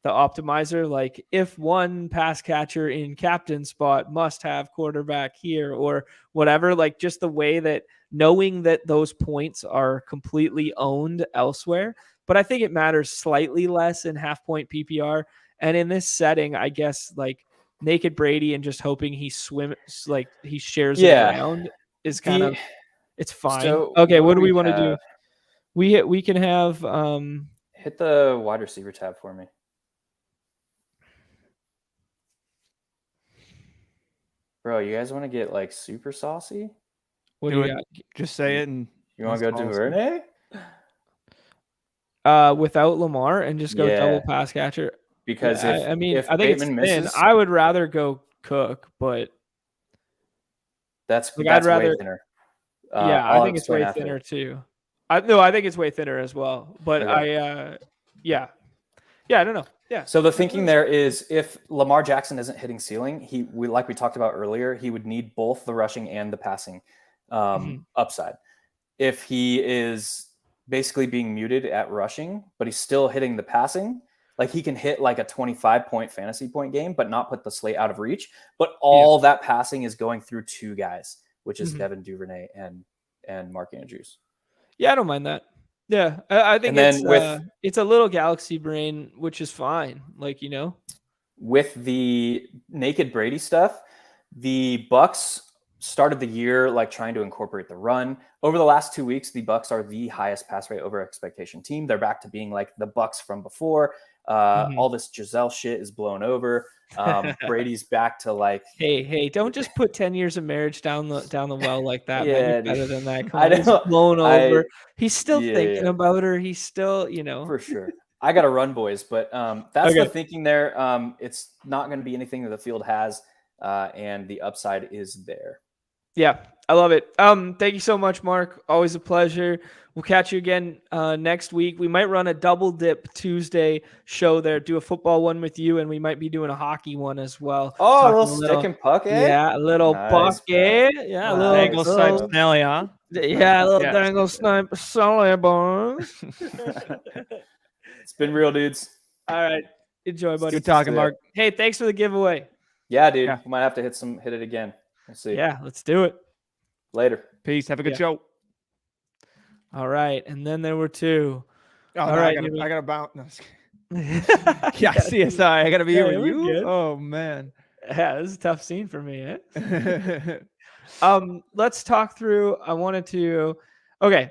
optimizer, like if one pass catcher in captain spot must have quarterback here or whatever, like just the way that knowing that those points are completely owned elsewhere. But I think it matters slightly less in half point PPR. And in this setting, I guess like naked Brady and just hoping he swims, like he shares it around is kind of, it's fine. So okay. What do we want to do? We can have, hit the wide receiver tab for me. Bro, you guys want to get like super saucy? what do you got? Just say it, and You want to go Duvernay? Without Lamar and just go double pass catcher. Because I think Bateman it's thin. misses, I would rather go Cook, but that's I'd rather way thinner. I think it's way thinner too. I think it's way thinner as well. But Okay. I don't know. Yeah. So the thinking there is if Lamar Jackson isn't hitting ceiling, like we talked about earlier, he would need both the rushing and the passing upside. If he is basically being muted at rushing, but he's still hitting the passing, like he can hit like a 25-point fantasy point game, but not put the slate out of reach. But all that passing is going through two guys, which is Devin Duvernay and Mark Andrews. Yeah, I don't mind that. Yeah, I think it's a little galaxy brain, which is fine. Like, you know, with the naked Brady stuff, the Bucks started the year like trying to incorporate the run. Over the last 2 weeks, the Bucks are the highest pass rate over expectation team. They're back to being like the Bucks from before. All this Giselle shit is blown over. Brady's back to like, hey, don't just put 10 years of marriage down the well like that. Man, you're better than that. Come on, he's blown over. He's still thinking about her. He's still, you know, for sure. I got to run, boys, but that's the thinking there. It's not going to be anything that the field has, and the upside is there. Yeah, I love it. Thank you so much, Mark. Always a pleasure. We'll catch you again next week. We might run a double dip Tuesday show there, do a football one with you, and we might be doing a hockey one as well. Oh, a little stick and puck, eh? Yeah, a little puck, eh? Yeah, a little dangle snipe snelly, huh? Yeah, a little dangle snipe snelly, boys. It's been real, dudes. All right. Enjoy, buddy. Good talking, Mark. Hey, thanks for the giveaway. Yeah, dude. We might have to hit it again. We'll see. Yeah, let's do it. Later. Peace. Have a good show. All right. And then there were two. All right. I got to bounce. No, yeah, CSI. I got to be here with you. Good. Oh, man. Yeah, this is a tough scene for me. Let's talk through. Okay.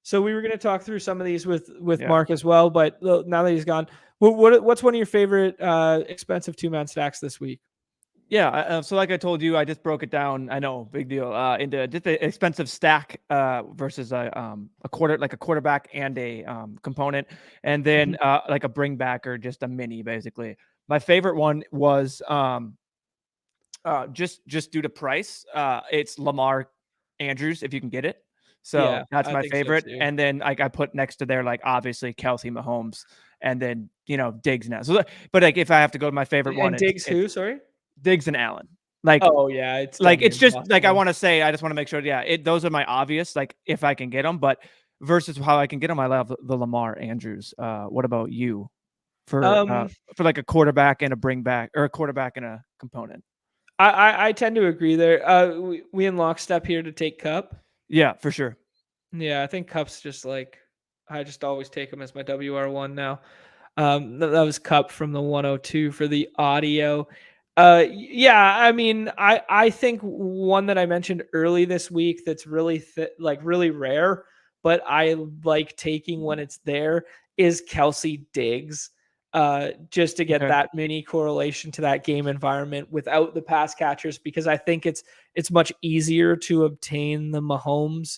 So we were going to talk through some of these with Mark as well, but now that he's gone, what's one of your favorite expensive two-man stacks this week? Yeah, so like I told you, I just broke it down. I know, big deal. Into just an expensive stack versus a quarterback and a component, and then like a bring back or just a mini, basically. My favorite one was just due to price. It's Lamar Andrews if you can get it. Yeah, So that's I my think so favorite. too. And then like I put next to there like obviously Kelsey Mahomes, and then Diggs now. So, but like if I have to go to my favorite one, And Diggs it's who? Sorry. Diggs and Allen. Like Oh yeah, it's like, gonna be it's just like I impossible. wanna say, I just wanna make sure, those are my obvious, like, if I can get them, but versus how I can get them, I love the Lamar Andrews. What about you Um, for like a quarterback and a bring back or a quarterback and a component? I tend to agree there. We in lockstep here to take Cup. Yeah, for sure. Yeah, I think Cup's just like I just always take him as my WR1 now. That was Cup from the 102 for the audio. Yeah, I mean, I think one that I mentioned early this week that's really like really rare, but I like taking when it's there is Kelsey Diggs. Just to get Okay. that mini correlation to that game environment without the pass catchers, because I think it's much easier to obtain the Mahomes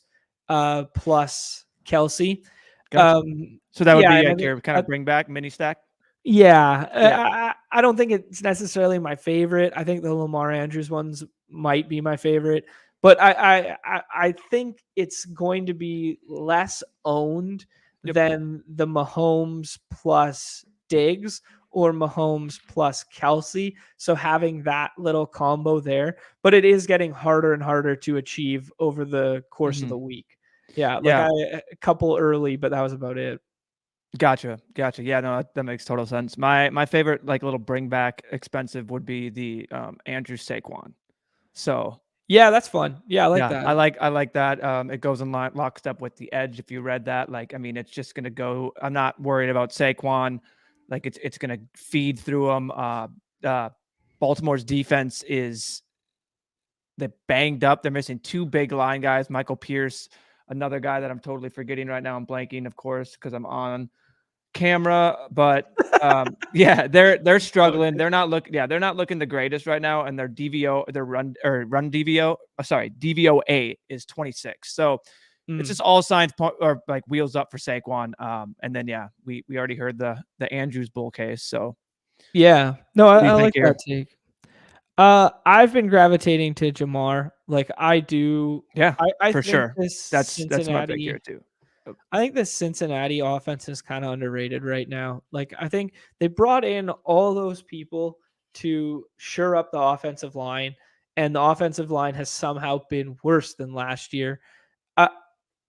plus Kelsey. Gotcha. So that would Yeah, be and I like think your kind of bring back mini stack? yeah, Yeah. I don't think it's necessarily my favorite. I think the Lamar Andrews ones might be my favorite, but I think it's going to be less owned Yep. than the Mahomes plus Diggs or Mahomes plus Kelsey. So having that little combo there, but it is getting harder and harder to achieve over the course of Mhm. the week. Yeah, like Yeah. a couple early, but that was about it. Gotcha. Yeah, no, that makes total sense. My favorite like little bring back expensive would be the Andrew Saquon. So Yeah, that's fun. Yeah, I like yeah, that. I like that. It goes in lockstep with the edge. If you read that, like, I mean, it's just gonna go. I'm not worried about Saquon. Like, it's gonna feed through them. Uh, Baltimore's defense is they're banged up. They're missing two big line guys. Michael Pierce, another guy that I'm totally forgetting right now. I'm blanking, of course, because I'm on camera. But yeah, they're struggling. Okay. They're not looking the greatest right now, and their run DVO, sorry, DVOA is 26. So it's Mm. just all signs or like wheels up for Saquon. And then yeah, we already heard the Andrews bull case. So Yeah. No, what do you I think like that here? take. I've been gravitating to Jamar. Like I do. Yeah, I for think sure. this That's my pick here Cincinnati. too. Oh, I think this Cincinnati offense is kind of underrated right now. Like I think they brought in all those people to shore up the offensive line, and the offensive line has somehow been worse than last year. Uh,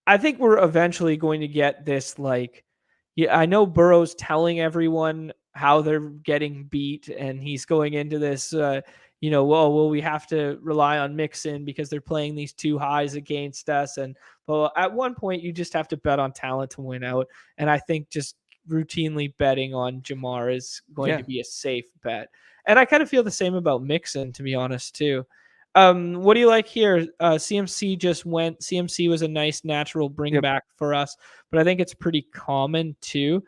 I think we're eventually going to get this like yeah, I know Burrow's telling everyone how they're getting beat and he's going into this well we have to rely on Mixon because they're playing these two highs against us and well at one point you just have to bet on talent to win out and I think just routinely betting on Jamar is going yeah, to be a safe bet. And I kind of feel the same about Mixon to be honest too. What do you like here? CMC just went. CMC was a nice natural bring yep, back for us, but I think it's pretty common too.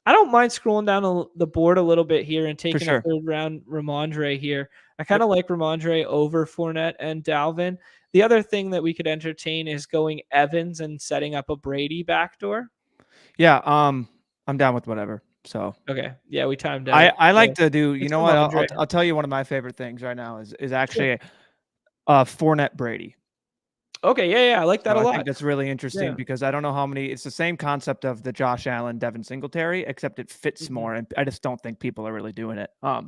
I don't mind scrolling down the board a little bit here and for taking a sure. third round Ramondre here. I kind Yep. of like Ramondre over Fournette and Dalvin. The other thing that we could entertain is going Evans and setting up a Brady backdoor. Yeah, I'm down with whatever. So Okay, yeah, we timed I out. I like So to do. You it's know what? Ramondre. I'll tell you one of my favorite things right now is Sure. actually Fournette Brady. Okay, yeah, I like that So a I think lot. that's really interesting Yeah. because I don't know how many. It's the same concept of the Josh Allen, Devin Singletary, except it fits Mhm. more, and I just don't think people are really doing it. Yeah,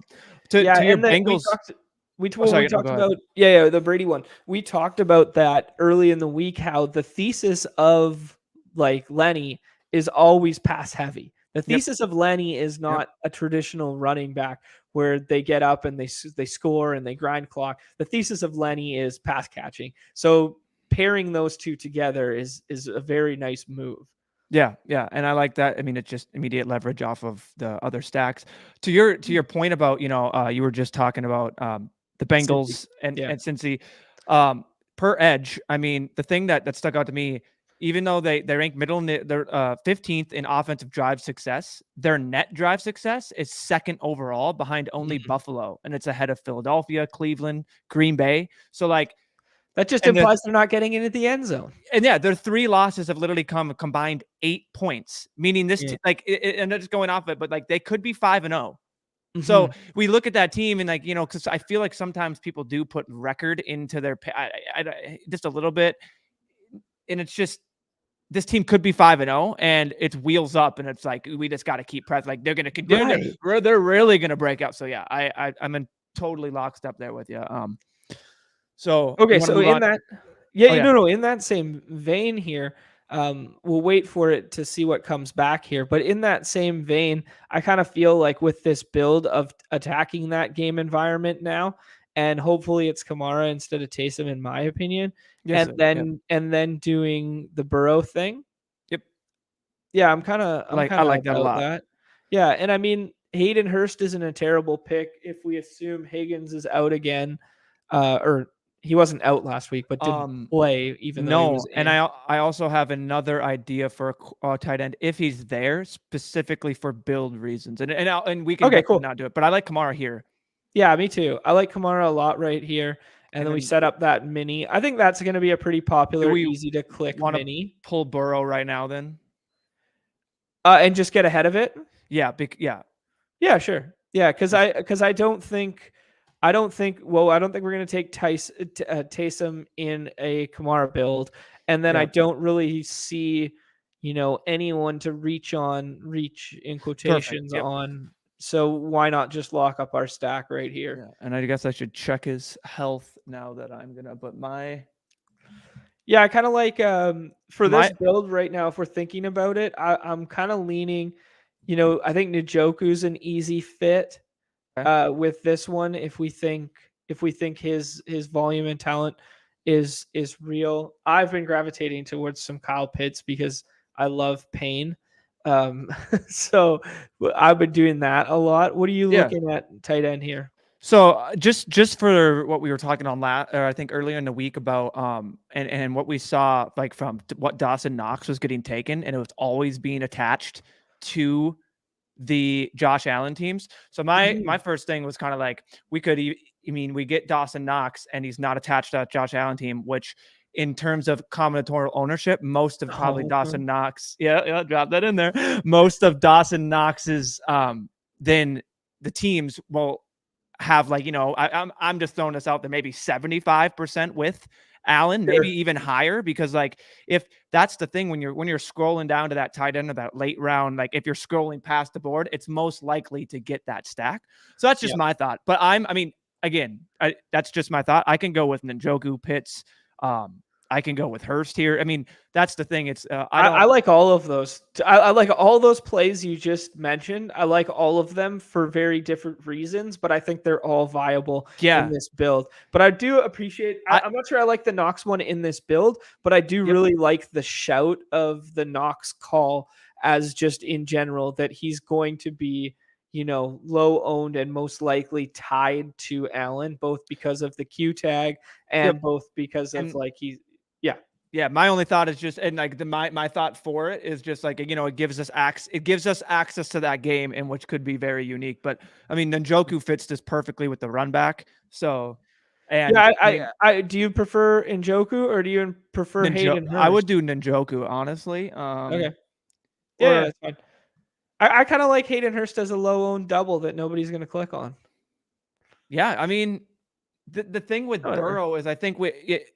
To your and that we Bengals. talked we Oh, well, we sorry. No, talked go ahead. about the Brady one. We talked about that early in the week, how the thesis of like Lenny is always pass heavy. The Yep. thesis of Lenny is Yep. not a traditional running back where they get up and they score and they grind clock. The thesis of Lenny is pass catching. So pairing those two together is a very nice move. Yeah, and I like that. I mean, it's just immediate leverage off of the other stacks. To your point about you were just talking about the Cincy. Bengals Yeah. and Cincy, per edge. I mean, the thing that stuck out to me, even though they rank middle, they're 15th in offensive drive success. Their net drive success is second overall behind only Buffalo, and it's ahead of Philadelphia, Cleveland, Green Bay. So like that just implies they're not getting into the end zone. And yeah, their 3 losses have literally combined 8 points, meaning this and they're just going off it, but like they could be 5-0. So we look at that team and like, you know, because I feel like sometimes people do put record into their just a little bit, and it's just this team could be 5-0 and it's wheels up, and it's like we just got to keep press. Like they're gonna continue. Right. They're really gonna break out. So yeah, I'm in totally lockstep there with you. So okay, so in that, in that same vein here. We'll wait for it to see what comes back here. But in that same vein, I kind of feel like with this build of attacking that game environment now, and hopefully it's Kamara instead of Taysom, in my opinion, and then doing the Burrow thing. Yep. Yeah, I like that a lot. Yeah, and I mean Hayden Hurst isn't a terrible pick if we assume Higgins is out again, or he wasn't out last week, but didn't play even though he was in. And I also have another idea for a tight end if he's there specifically for build reasons, and we can not do it, but I like Kamara here. Yeah, me too. I like Kamara a lot right here, and then we set up that mini. I think that's going to be a pretty popular, easy to click mini. Pull Burrow right now, then, and just get ahead of it. Yeah, sure. Yeah, because I don't think we're going to take Taysom in a Kamara build. And then I don't really see, anyone to reach in quotations on. So why not just lock up our stack right here? Yeah. And I guess I should check his health now that I'm going to put I kind of like for this build right now, if we're thinking about it, I'm kind of leaning, I think Njoku's an easy fit. With this one, if we think his volume and talent is real. I've been gravitating towards some Kyle Pitts because I love pain. So I've been doing that a lot. What are you looking at tight end here? So just for what we were talking on I think earlier in the week about and what we saw like from what Dawson Knox was getting taken, and it was always being attached to the Josh Allen teams. So my first thing was kind of like we get Dawson Knox and he's not attached to that Josh Allen team, which in terms of combinatorial ownership, most of probably Dawson Knox. Yeah, drop that in there. Most of Dawson Knox's then the teams will have like, I'm just throwing this out there, maybe 75% with Allen, maybe even higher, because like if that's the thing when you're scrolling down to that tight end of that late round, like if you're scrolling past the board, it's most likely to get that stack. So that's just my thought. But that's just my thought. I can go with Njoku, Pitts. I can go with Hurst here. I mean, that's the thing. It's I like all of those. I like all those plays you just mentioned. I like all of them for very different reasons, but I think they're all viable in this build. But I do appreciate. I'm not sure I like the Knox one in this build, but I do really like the shout of the Knox call as just in general that he's going to be, low owned and most likely tied to Allen, both because of the Q tag and both because of Yeah, my only thought is just, and like my thought for it is just like, it gives us access to that game, and which could be very unique. But I mean, Njoku fits this perfectly with the run back. So, and I do you prefer Njoku or do you prefer Hayden Hurst? I would do Njoku, honestly. Okay. Yeah, that's fine. I kind of like Hayden Hurst as a low owned double that nobody's going to click on. Yeah, I mean, the thing with Burrow is I think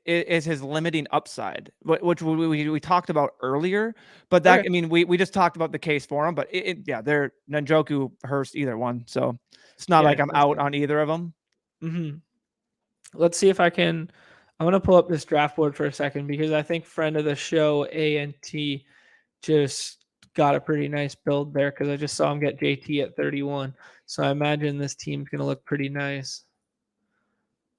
is his limiting upside, which we talked about earlier. But that we just talked about the case for him. But they're Njoku, Hurst, either one. So it's not like I'm out on either of them. Mm-hmm. Let's see if I can. I'm gonna pull up this draft board for a second because I think friend of the show ANT just got a pretty nice build there because I just saw him get JT at 31. So I imagine this team's gonna look pretty nice.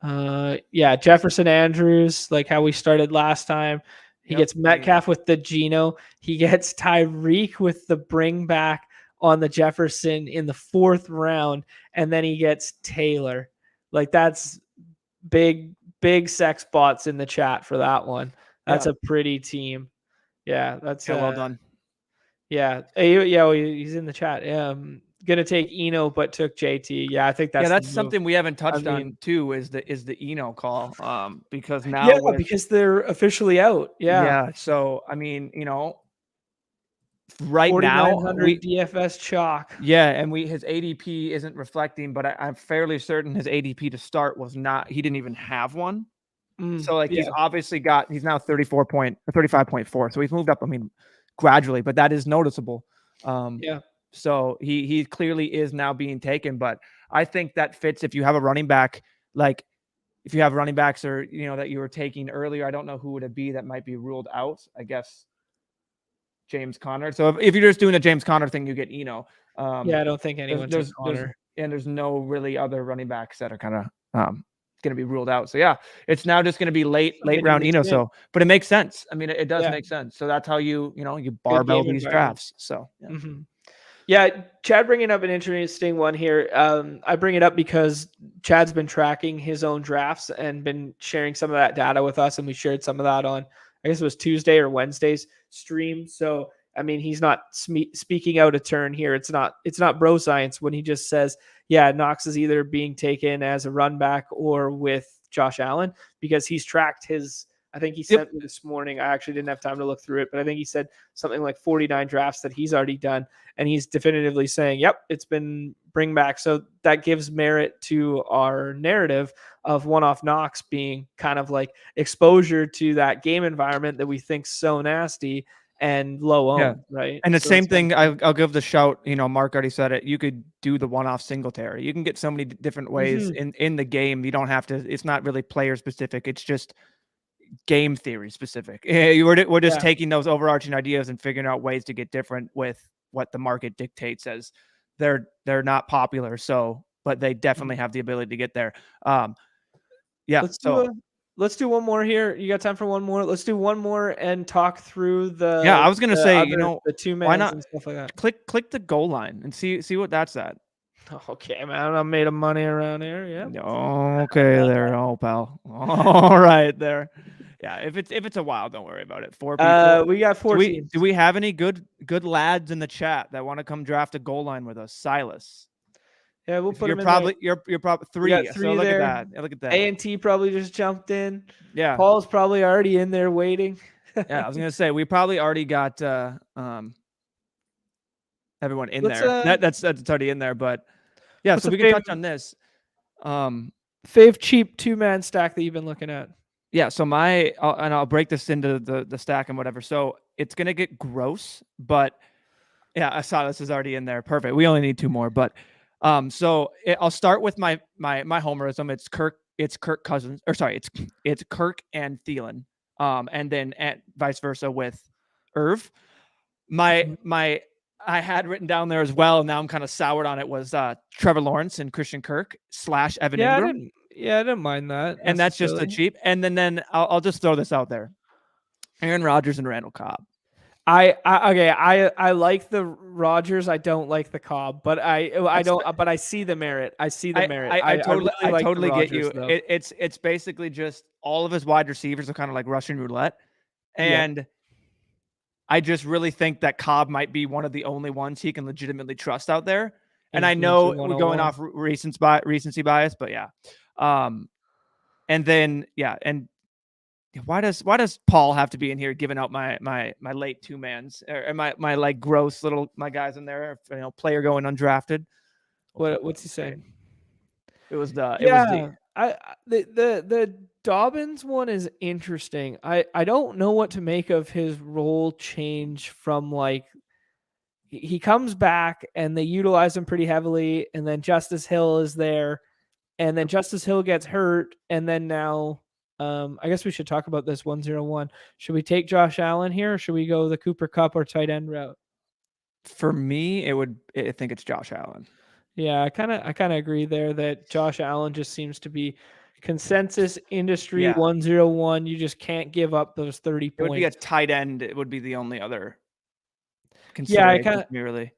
Jefferson Andrews, like how we started last time. He gets Metcalf with the Geno. He gets Tyreek with the bring back on the Jefferson in the 4th round. And then he gets Taylor. Like that's big sex bots in the chat for that one. That's a pretty team. Yeah, that's well done. Yeah, yeah, he's in the chat. Gonna take Eno, but took JT. Yeah, I think that's that's the move. something we haven't touched mean- on too. Is the Eno call? Because now Yeah, because they're officially out. Yeah. So I mean, right now 4,900 DFS chalk. Yeah, and his ADP isn't reflecting, but I'm fairly certain his ADP to start was not. He didn't even have one. So he's obviously he's now 35.4. So he's moved up. I mean, gradually, but that is noticeable. Yeah. So he clearly is now being taken, but I think that fits if you have a running back, like if you have running backs or that you were taking earlier. I don't know who would it be that might be ruled out. I guess James Conner. So if you're just doing a James Conner thing, you get Eno. Yeah, I don't think anyone took Conner. There's no really other running backs that are kind of going to be ruled out. So yeah, it's now just going to be late round Eno. So, but it makes sense. I mean, it does make sense. So that's how you barbell these drafts. So yeah. Mm-hmm. Yeah, Chad bringing up an interesting one here. I bring it up because Chad's been tracking his own drafts and been sharing some of that data with us, and we shared some of that on, I guess it was Tuesday or Wednesday's stream. So, I mean, he's not speaking out a turn here. It's not bro science when he just says, yeah, Knox is either being taken as a run back or with Josh Allen, because he's tracked his, I think he sent me this morning. I actually didn't have time to look through it, but I think he said something like 49 drafts that he's already done. And he's definitively saying, yep, it's been bring back. So that gives merit to our narrative of one-off Knox being kind of like exposure to that game environment that we think so nasty and low owned, right? And the same thing, I'll give the shout, Mark already said it. You could do the one-off Singletary. You can get so many different ways in the game. You don't have to, it's not really player specific. It's just game theory specific. We're just taking those overarching ideas and figuring out ways to get different with what the market dictates as they're not popular. So, but they definitely have the ability to get there. Let's do one more here. You got time for one more? Let's do one more and talk through the. Yeah, I was gonna say, the two man and stuff like that. Click the goal line and see what that's at. Okay, man, I made of money around here. Yeah. Okay, there, pal. All right, there. Yeah, if it's a while, don't worry about it. 4 people. We got 4 teams. Do we have any good lads in the chat that want to come draft a goal line with us? Silas. Yeah, we'll put you're probably 3. So look there. at that. Look at that. A&T probably just jumped in. Yeah. Paul's probably already in there waiting. Yeah, I was gonna say we probably already got everyone in there. That's already in there, but yeah. So we can touch on this. Fave cheap 2-man stack that you've been looking at. Yeah. So I'll break this into the stack and whatever. So it's gonna get gross, but yeah, I saw this is already in there. Perfect. We only need 2 more, but so I'll start with my homerism. It's Kirk Cousins, or sorry, it's Kirk and Thielen, and then vice versa with Irv. I had written down there as well, and now I'm kind of soured on it, was Trevor Lawrence and Christian Kirk / Evan Ingram. I didn't mind that. And that's just a cheap. And then I'll just throw this out there: Aaron Rodgers and Randall Cobb. I like the Rodgers. I don't like the Cobb, but but I see the merit. I see the merit. I totally get you. It's basically just all of his wide receivers are kind of like Russian roulette, and I just really think that Cobb might be one of the only ones he can legitimately trust out there. And I know we're going off recency bias, but yeah. And then and why does Paul have to be in here giving out my late 2-mans or my like gross little my guys in there? Player going undrafted. What's he saying? It was the the Dobbins one is interesting. I don't know what to make of his role change from like he comes back and they utilize him pretty heavily, and then Justice Hill is there, and then Justice Hill gets hurt, and then now I guess we should talk about this 101. Should we take Josh Allen here, or should we go the Cooper Kupp or tight end route? For me, I think it's Josh Allen. Yeah, I kind of agree there that Josh Allen just seems to be consensus industry 101. You just can't give up those 30 points. It would be a tight end. It would be the only other consideration really.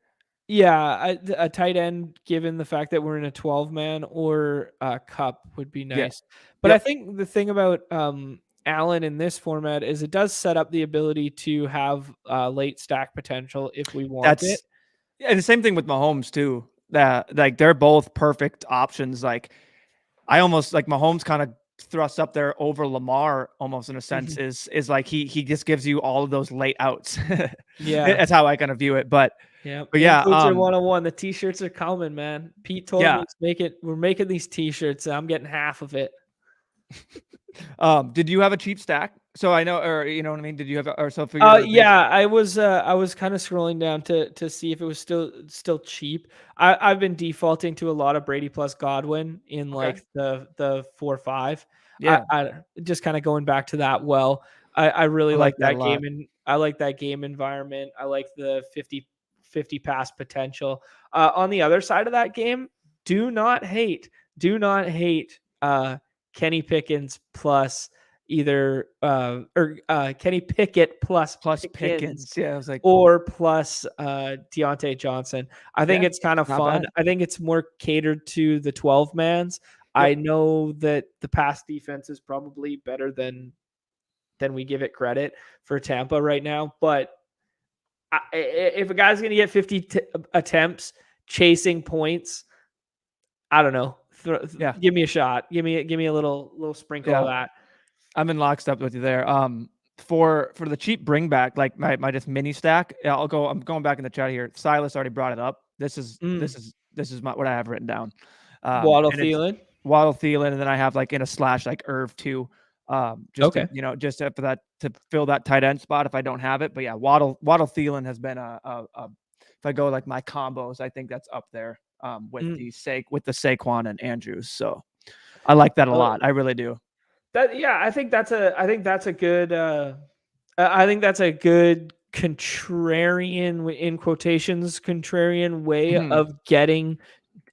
Yeah, a tight end, given the fact that we're in a 12-man or a Cup, would be nice. But I think the thing about Allen in this format is it does set up the ability to have late stack potential if we want it. And the same thing with Mahomes too. That like they're both perfect options. Like I almost like Mahomes kind of thrust up there over Lamar almost in a sense is like he just gives you all of those late outs. Yeah. That's how I kind of view it. But yeah. yeah, Influencer 101. The t-shirts are coming, man. Pete told Yeah. me we're making these t-shirts. I'm getting half of it. Did you have a cheap stack? So I know, or you know what I mean? Did you have, or so for yeah, I was kind of scrolling down to see if it was still cheap. I've been defaulting to a lot of Brady plus Godwin in like the 4-5. Yeah. I just kind of going back to that. Well, I really I like like that that a lot. game, and I like that game environment. I like the 50 pass potential. On the other side of that game, do not hate Kenny Pickens plus either Kenny Pickett plus Pickens. Yeah, I was like, or plus Deontay Johnson. I think it's kind of not fun. bad. I think it's more catered to the 12 mans. I know that the pass defense is probably better than we give it credit for Tampa right now, but if a guy's going to get 50 attempts chasing points, I don't know. Give me a shot. Give me a little sprinkle of that. I'm in lockstep with you there. For the cheap bring back, like my just mini stack. Yeah, I'm going back in the chat here. Silas already brought it up. This is what I have written down. Waddle Thielen, and then I have like in a slash like Irv too. Just for that to fill that tight end spot if I don't have it. But yeah, Waddle Thielen has been if I go like my combos, I think that's up there with the Saquon and Andrews. So I like that a lot. I really do. I think that's a good contrarian in quotations contrarian way of getting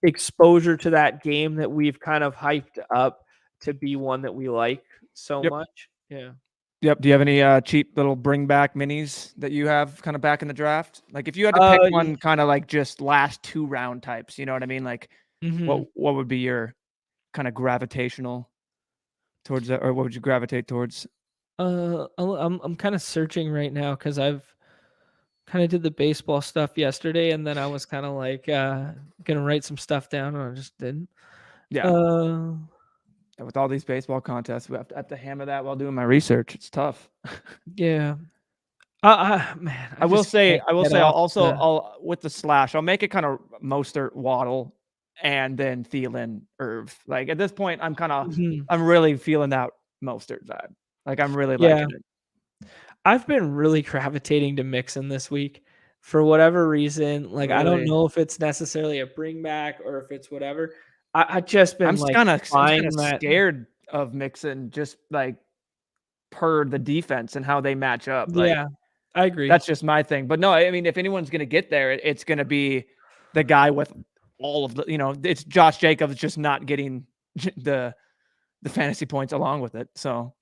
exposure to that game that we've kind of hyped up to be one that we like so much. Yeah. Yep. Do you have any cheap little bring back minis that you have kind of back in the draft? Like if you had to pick one kind of like just last 2 round types, you know what I mean? Like what would be your kind of gravitational towards that, or what would you gravitate towards? I'm kind of searching right now because I've kind of did the baseball stuff yesterday, and then I was kind of like gonna write some stuff down, and I just didn't. Yeah. With all these baseball contests, we have to hammer that while doing my research. It's tough. Yeah. Man, I will say I'll with the slash, I'll make it kind of Mostert, Waddle, and then Thielen, Irv. Like at this point, I'm really feeling that Mostert vibe. Like I'm really liking it. I've been really gravitating to Mixon this week for whatever reason. Like I don't know if it's necessarily a bring back or if it's whatever. I just been I'm kind of scared of Mixon just like per the defense and how they match up. Like, I agree. That's just my thing. But no, I mean, if anyone's going to get there, it's going to be the guy with all of the, it's Josh Jacobs just not getting the fantasy points along with it. So,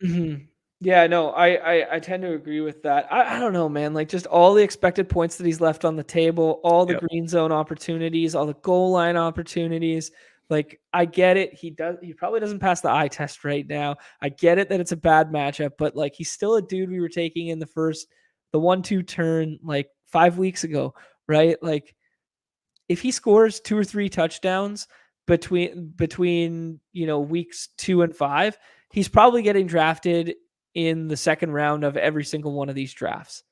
yeah, no, I tend to agree with that. I don't know, man. Like just all the expected points that he's left on the table, all the green zone opportunities, all the goal line opportunities. Like I get it. He probably doesn't pass the eye test right now. I get it that it's a bad matchup, but like he's still a dude we were taking in the 1-2 turn like 5 weeks ago, right? Like if he scores 2 or 3 touchdowns between weeks 2 and 5, he's probably getting drafted in the second round of every single one of these drafts.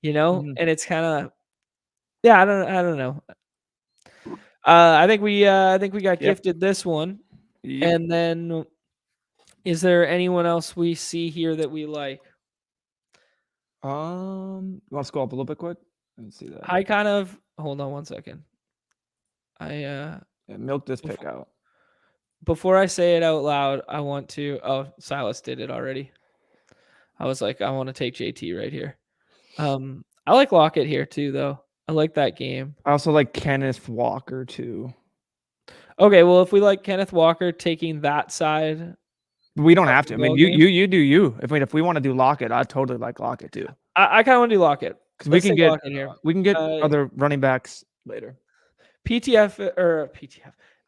And it's kind of I don't know. I think we got gifted this one. Yep. And then is there anyone else we see here that we like? Let's go up a little bit quick and see that. I kind of hold on one second. Milk this pick out. Before I say it out loud, I want to Silas did it already. I was like, I want to take JT right here. I like Lockett here too, though. I like that game. I also like Kenneth Walker too. Okay, well, if we like Kenneth Walker taking that side, we don't have to. I mean, you do you. If we want to do Lockett, I totally like Lockett too. I kind of want to do Lockett because we can get other running backs later. PTF.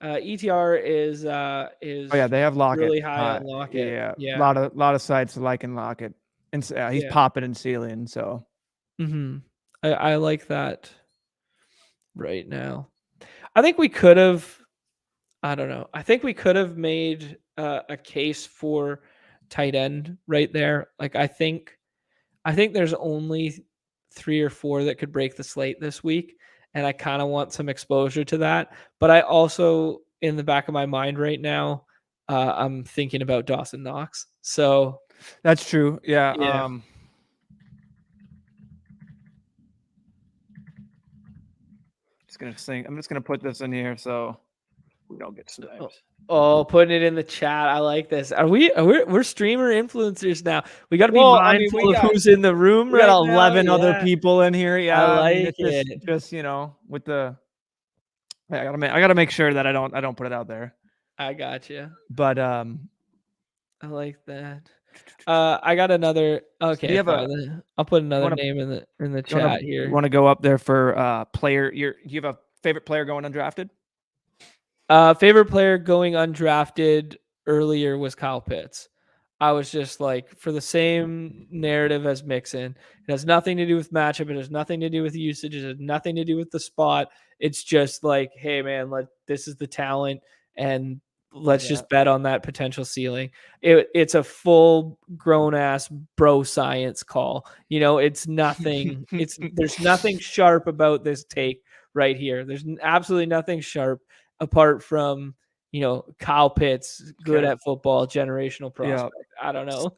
ETR is Oh yeah, they have Lockett. really high on Lockett. Yeah, Yeah. a lot of sites liking Lockett, and he's popping and sealing. So, I like that right now. I think we could have. I don't know. I think we could have made a case for tight end right there. Like I think there's only 3 or 4 that could break the slate this week, and I kind of want some exposure to that. But I also, in the back of my mind right now, I'm thinking about Dawson Knox. So that's true. Yeah. I'm just gonna put this in here so we don't get sniped. Oh, putting it in the chat. I like this. We're streamer influencers now. We got to be mindful of who's in the room right now. We got 11 other people in here. Yeah, I like it. Just with the. I gotta make sure that I don't put it out there. I got you. But I like that. I got another. Okay, I'll put another name in the chat here. You want to go up there for player? Do you have a favorite player going undrafted? Favorite player going undrafted earlier was Kyle Pitts. I was just like, for the same narrative as Mixon. It has nothing to do with matchup. It has nothing to do with usage. It has nothing to do with the spot. It's just like, hey man, this is the talent, and let's just bet on that potential ceiling. It's a full grown ass bro science call. It's nothing. There's nothing sharp about this take right here. There's absolutely nothing sharp apart from Kyle Pitts, good at football, generational prospect. I don't know.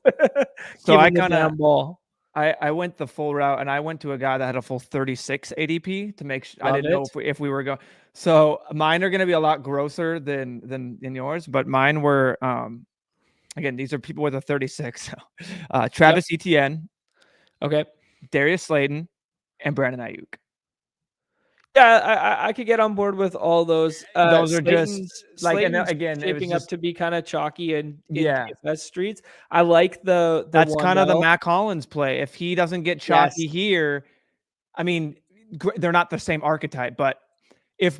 So I kind of ball. I went the full route, and I went to a guy that had a full 36 ADP to make sure. I didn't know if we were going. So mine are going to be a lot grosser than yours, but mine were again, these are people with a 36. Travis Etienne, okay, Darius Slayton, and Brandon Ayuk. Yeah, I could get on board with all those. Those are just like, and again, shaping up to be kind of chalky and in DFS streets. I like the that's kind of the Matt Collins play. If he doesn't get chalky here, I mean, they're not the same archetype, but if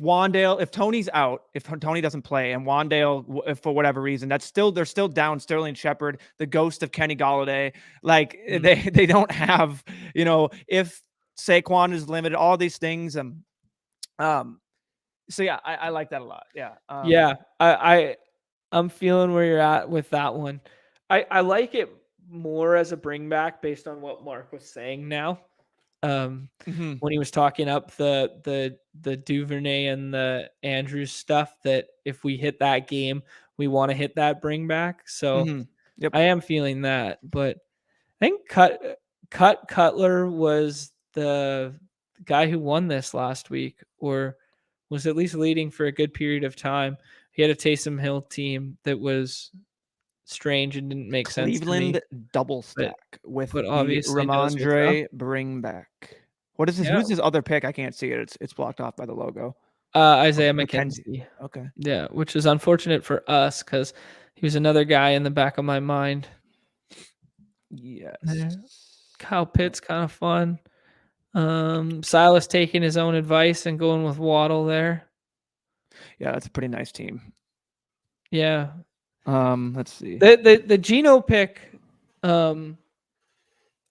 Tony's out, if Tony doesn't play, and Wandale, if for whatever reason, they're still down Sterling Shepard, the ghost of Kenny Golladay. Like they don't have, if Saquon is limited, all these things. So yeah, I like that a lot. Yeah. I'm feeling where you're at with that one. I like it more as a bring back based on what Mark was saying now. When he was talking up the Duvernay and the Andrews stuff, that if we hit that game, we want to hit that bring back. So I am feeling that, but I think Cutler was the guy who won this last week, or was at least leading for a good period of time. He had a Taysom Hill team that was strange and didn't make sense to me. Cleveland double stack with Ramondre bring back. What is this? Who's his other pick? I can't see it. It's blocked off by the logo. Isaiah McKenzie. Okay. Yeah, which is unfortunate for us because he was another guy in the back of my mind. Yes. Kyle Pitts, kind of fun. Silas taking his own advice and going with Waddle there. Yeah, that's a pretty nice team. Yeah. Let's see. The Geno pick. I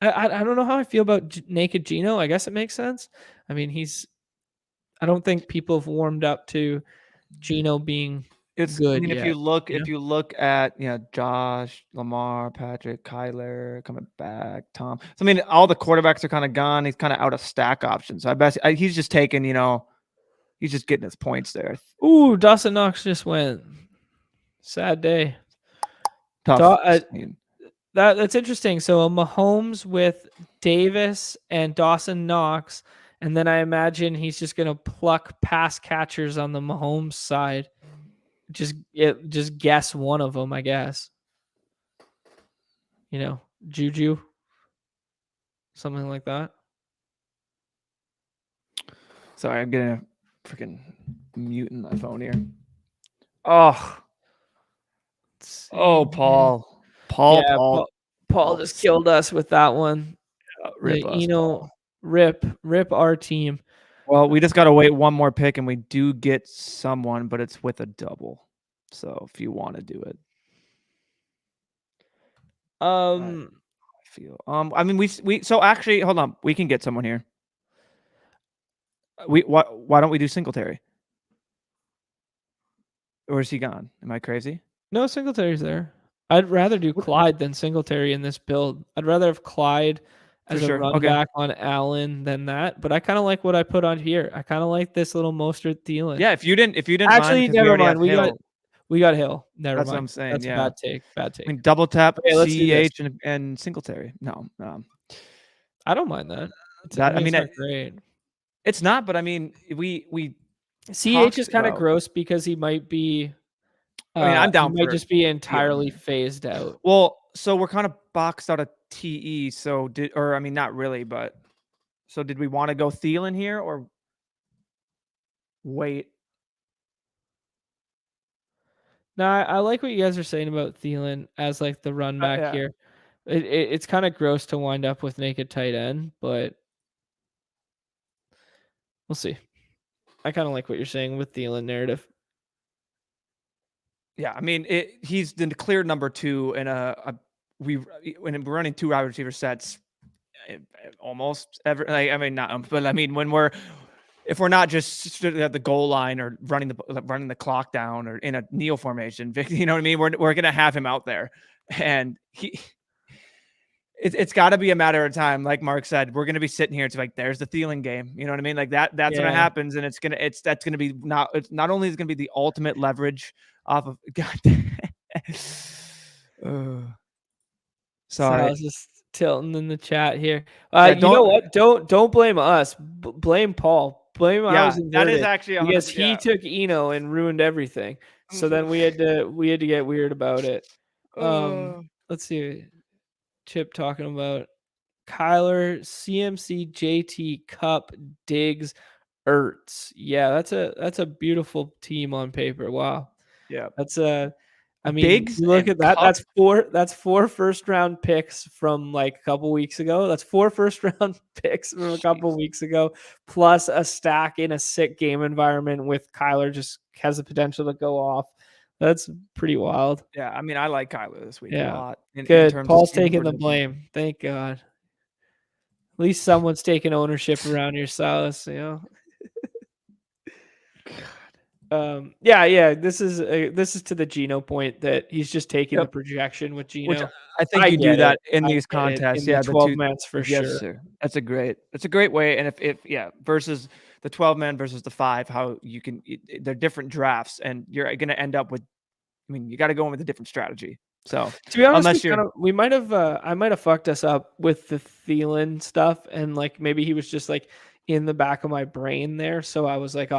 don't know how I feel about naked Geno. I guess it makes sense. I mean, I don't think people have warmed up to Geno being good. I mean, if you look at Josh, Lamar, Patrick, Kyler coming back, Tom. So I mean, all the quarterbacks are kind of gone. He's kind of out of stack options. So I bet he's just taking, he's just getting his points there. Ooh, Dawson Knox just went. Sad day. Tough. That's interesting. So a Mahomes with Davis and Dawson Knox, and then I imagine he's just going to pluck pass catchers on the Mahomes side. Just guess one of them, I guess. Juju, something like that. Sorry, I'm getting a freaking mute in my phone here. Oh, Paul. Paul just killed us with that one. Rip rip our team. Well, we just got to wait one more pick, and we do get someone, but it's with a double. So if you want to do it, I feel. I mean, we. So actually, hold on. We can get someone here. Why don't we do Singletary? Or is he gone? Am I crazy? No, Singletary's there. I'd rather do Clyde than Singletary in this build. I'd rather have Clyde as a run back on Allen than that. But I kind of like what I put on here. I kind of like this little Mostert Thielen. Yeah, if you didn't Actually, mind, never mind. We got Hill. Never That's mind. what I'm saying. That's yeah. a bad take. Bad take. I mean, double tap CEH and Singletary. No, I don't mind that. It's not great. It's not, but I mean, we CH is kind of gross because he might be. I mean, I'm down. He might just be entirely phased out. Well, so we're kind of boxed out of TE. So not really, but so did we want to go Thielen here or wait? No, I like what you guys are saying about Thielen as like the run back here. It's kind of gross to wind up with naked tight end, but we'll see. I kind of like what you're saying with Thielen narrative. Yeah, I mean, he's the clear number 2 in when we're running 2 wide receiver sets almost ever. Like, I mean, not, but I mean, if we're not just at the goal line or running the clock down or in a kneel formation, you know what I mean? We're gonna have him out there, and it's got to be a matter of time. Like Mark said, we're gonna be sitting here. It's like there's the Thielen game. You know what I mean? Like that's when it happens, and that's gonna be not only is gonna be the ultimate leverage off of sorry. I was just tilting in the chat here. You know what? Don't blame us. Blame Paul. Blame I was inverted. That is actually because he took Eno and ruined everything. So then we had to get weird about it. Let's see. Chip talking about Kyler, CMC, JT, Cup, Diggs, Ertz. Yeah, that's a beautiful team on paper. Wow. Yeah, that's I mean, Diggs, you look at that. Cup? That's four first round picks from like a couple weeks ago. That's 4 first round picks from a couple weeks ago, plus a stack in a sick game environment with Kyler just has the potential to go off. That's pretty wild. Yeah, I mean, I like Kyler this week a lot. Good. Paul's taking the blame. Thank God. At least someone's taking ownership around your Silas, you know. Yeah. This is to the Geno point that he's just taking the projection with Geno. Which I think you do that in these contests. In the 12 mans for sure. Sir. That's a great way. And if versus the 12 man versus the 5, how they're different drafts, and you're going to end up with. I mean, you got to go in with a different strategy. So to be honest, we might have I might have fucked us up with the Thielen stuff, and like maybe he was just like in the back of my brain there. So I was like,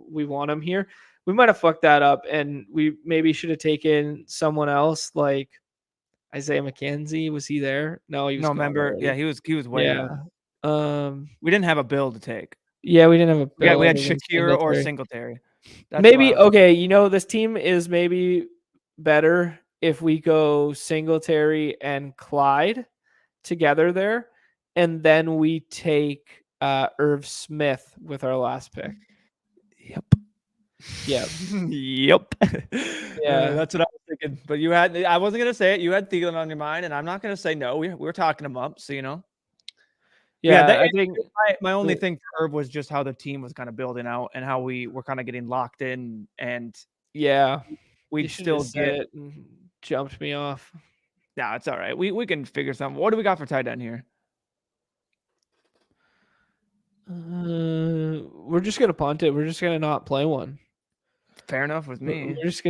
we want him here. We might have fucked that up, and we maybe should have taken someone else like Isaiah McKenzie. Was he there? No, he was. No, remember? Yeah, he was way up. We didn't have a bill to take. Yeah, we didn't have a bill. Yeah, we had Shakira or Singletary. Maybe okay. This team is maybe better if we go Singletary and Clyde together there, and then we take Irv Smith with our last pick. Yep. Yeah. That's what I was thinking. But I wasn't gonna say it. You had Thielen on your mind, and I'm not gonna say no. We were talking him up, so you know. Yeah, I think my only thing for Irv was just how the team was kind of building out and how we were kind of getting locked in, and we'd still get it and jumped me off. Nah, it's all right. We can figure something. What do we got for tight end here? We're just gonna punt it. We're just gonna not play one. Fair enough with me. We're just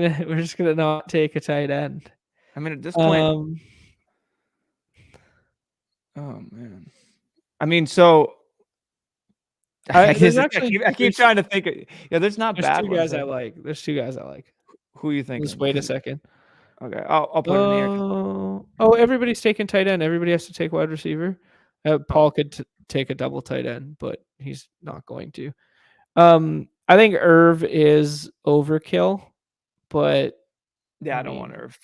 gonna not take a tight end. I mean, at this point, oh man. I mean, so I keep trying to think. There's not bad two guys I like. There's 2 guys I like. Who you think? Just wait a second. Okay, I'll put it in the air. Everybody's taking tight end. Everybody has to take wide receiver. Paul could take a double tight end, but he's not going to. I think Irv is overkill, but I don't want Irv.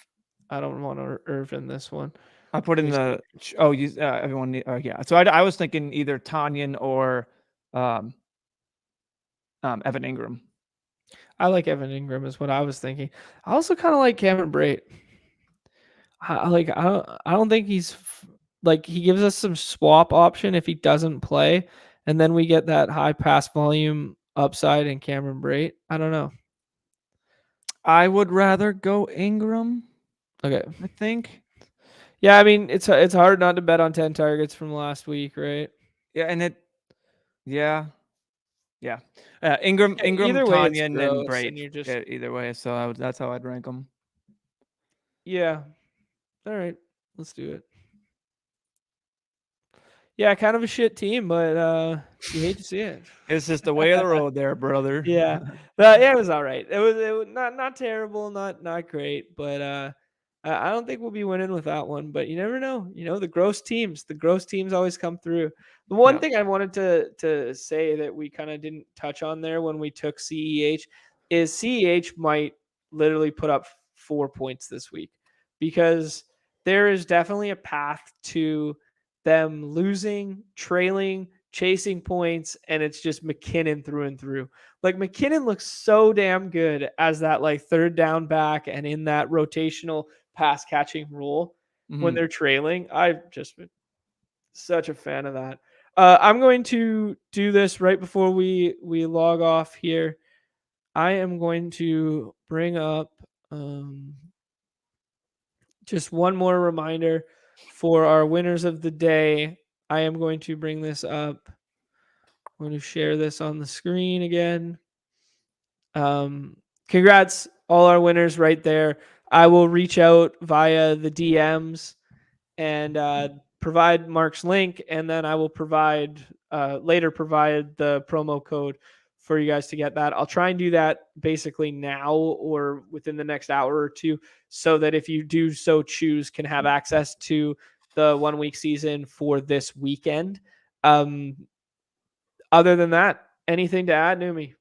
I don't want Irv in this one. I put in everyone. So I was thinking either Tanyan or Evan Ingram. I like Evan Ingram is what I was thinking. I also kind of like Cameron Brate. I don't think he's like he gives us some swap option if he doesn't play, and then we get that high pass volume upside in Cameron Brate. I don't know. I would rather go Ingram. Okay. I think. Yeah, I mean it's hard not to bet on 10 targets from last week, right? Yeah, and yeah. Ingram, Either way, it's Tanyan, and gross, and Brate. you're just Either way, so that's how I'd rank them. yeah. All right, let's do it. Yeah, kind of a shit team, but you hate to see it. It's just the way of the road, there, brother. Yeah, but yeah, it was all right. It was not terrible, not great, but I don't think we'll be winning with that one. But you never know. You know, the gross teams always come through. The one thing I wanted to say that we kind of didn't touch on there when we took CEH is CEH might literally put up 4 points this week because there is definitely a path to them losing, trailing, chasing points, and it's just McKinnon through and through. Like McKinnon looks so damn good as that like third down back and in that rotational pass catching role when they're trailing. I've just been such a fan of that. I'm going to do this right before we log off here. I am going to bring up just one more reminder for our winners of the day. I am going to bring this up. I'm going to share this on the screen again. Congrats, all our winners right there. I will reach out via the DMs and provide Mark's link, and then I will later provide the promo code for you guys to get that. I'll try and do that basically now or within the next hour or two, so that if you do so choose, can have access to the 1 week season for this weekend. Other than that, anything to add, Numi?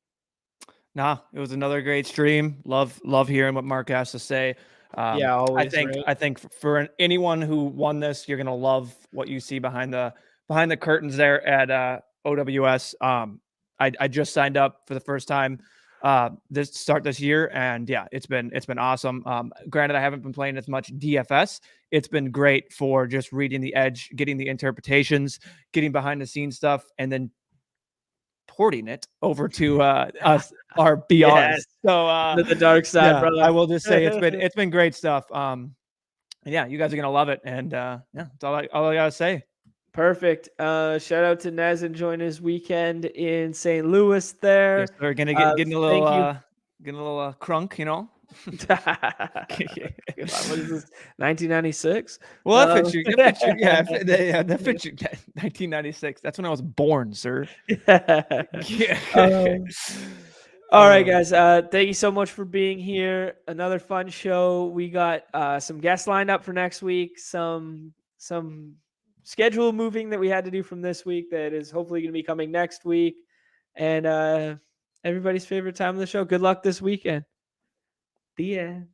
Nah, it was another great stream. Love hearing what Mark has to say. Yeah, always. I think for anyone who won this, you're gonna love what you see behind the curtains there at OWS. I just signed up for the first time this year, and yeah, it's been awesome. Granted, I haven't been playing as much DFS. It's been great for just reading the edge, getting the interpretations, getting behind the scenes stuff, and then porting it over to us, our BRs. Yes. So the dark side, brother. I will just say it's been great stuff. Yeah, you guys are gonna love it, and yeah, that's all I gotta say. Perfect. Shout out to Nez enjoying his weekend in St. Louis there. Yes, they're getting a little crunk, you know. What is this? 1996. Well, that fits you. Yeah, that fits you. 1996. That's when I was born, sir. Yeah. All right, guys. Thank you so much for being here. Another fun show. We got some guests lined up for next week. Some schedule moving that we had to do from this week that is hopefully going to be coming next week. And everybody's favorite time of the show. Good luck this weekend. The end.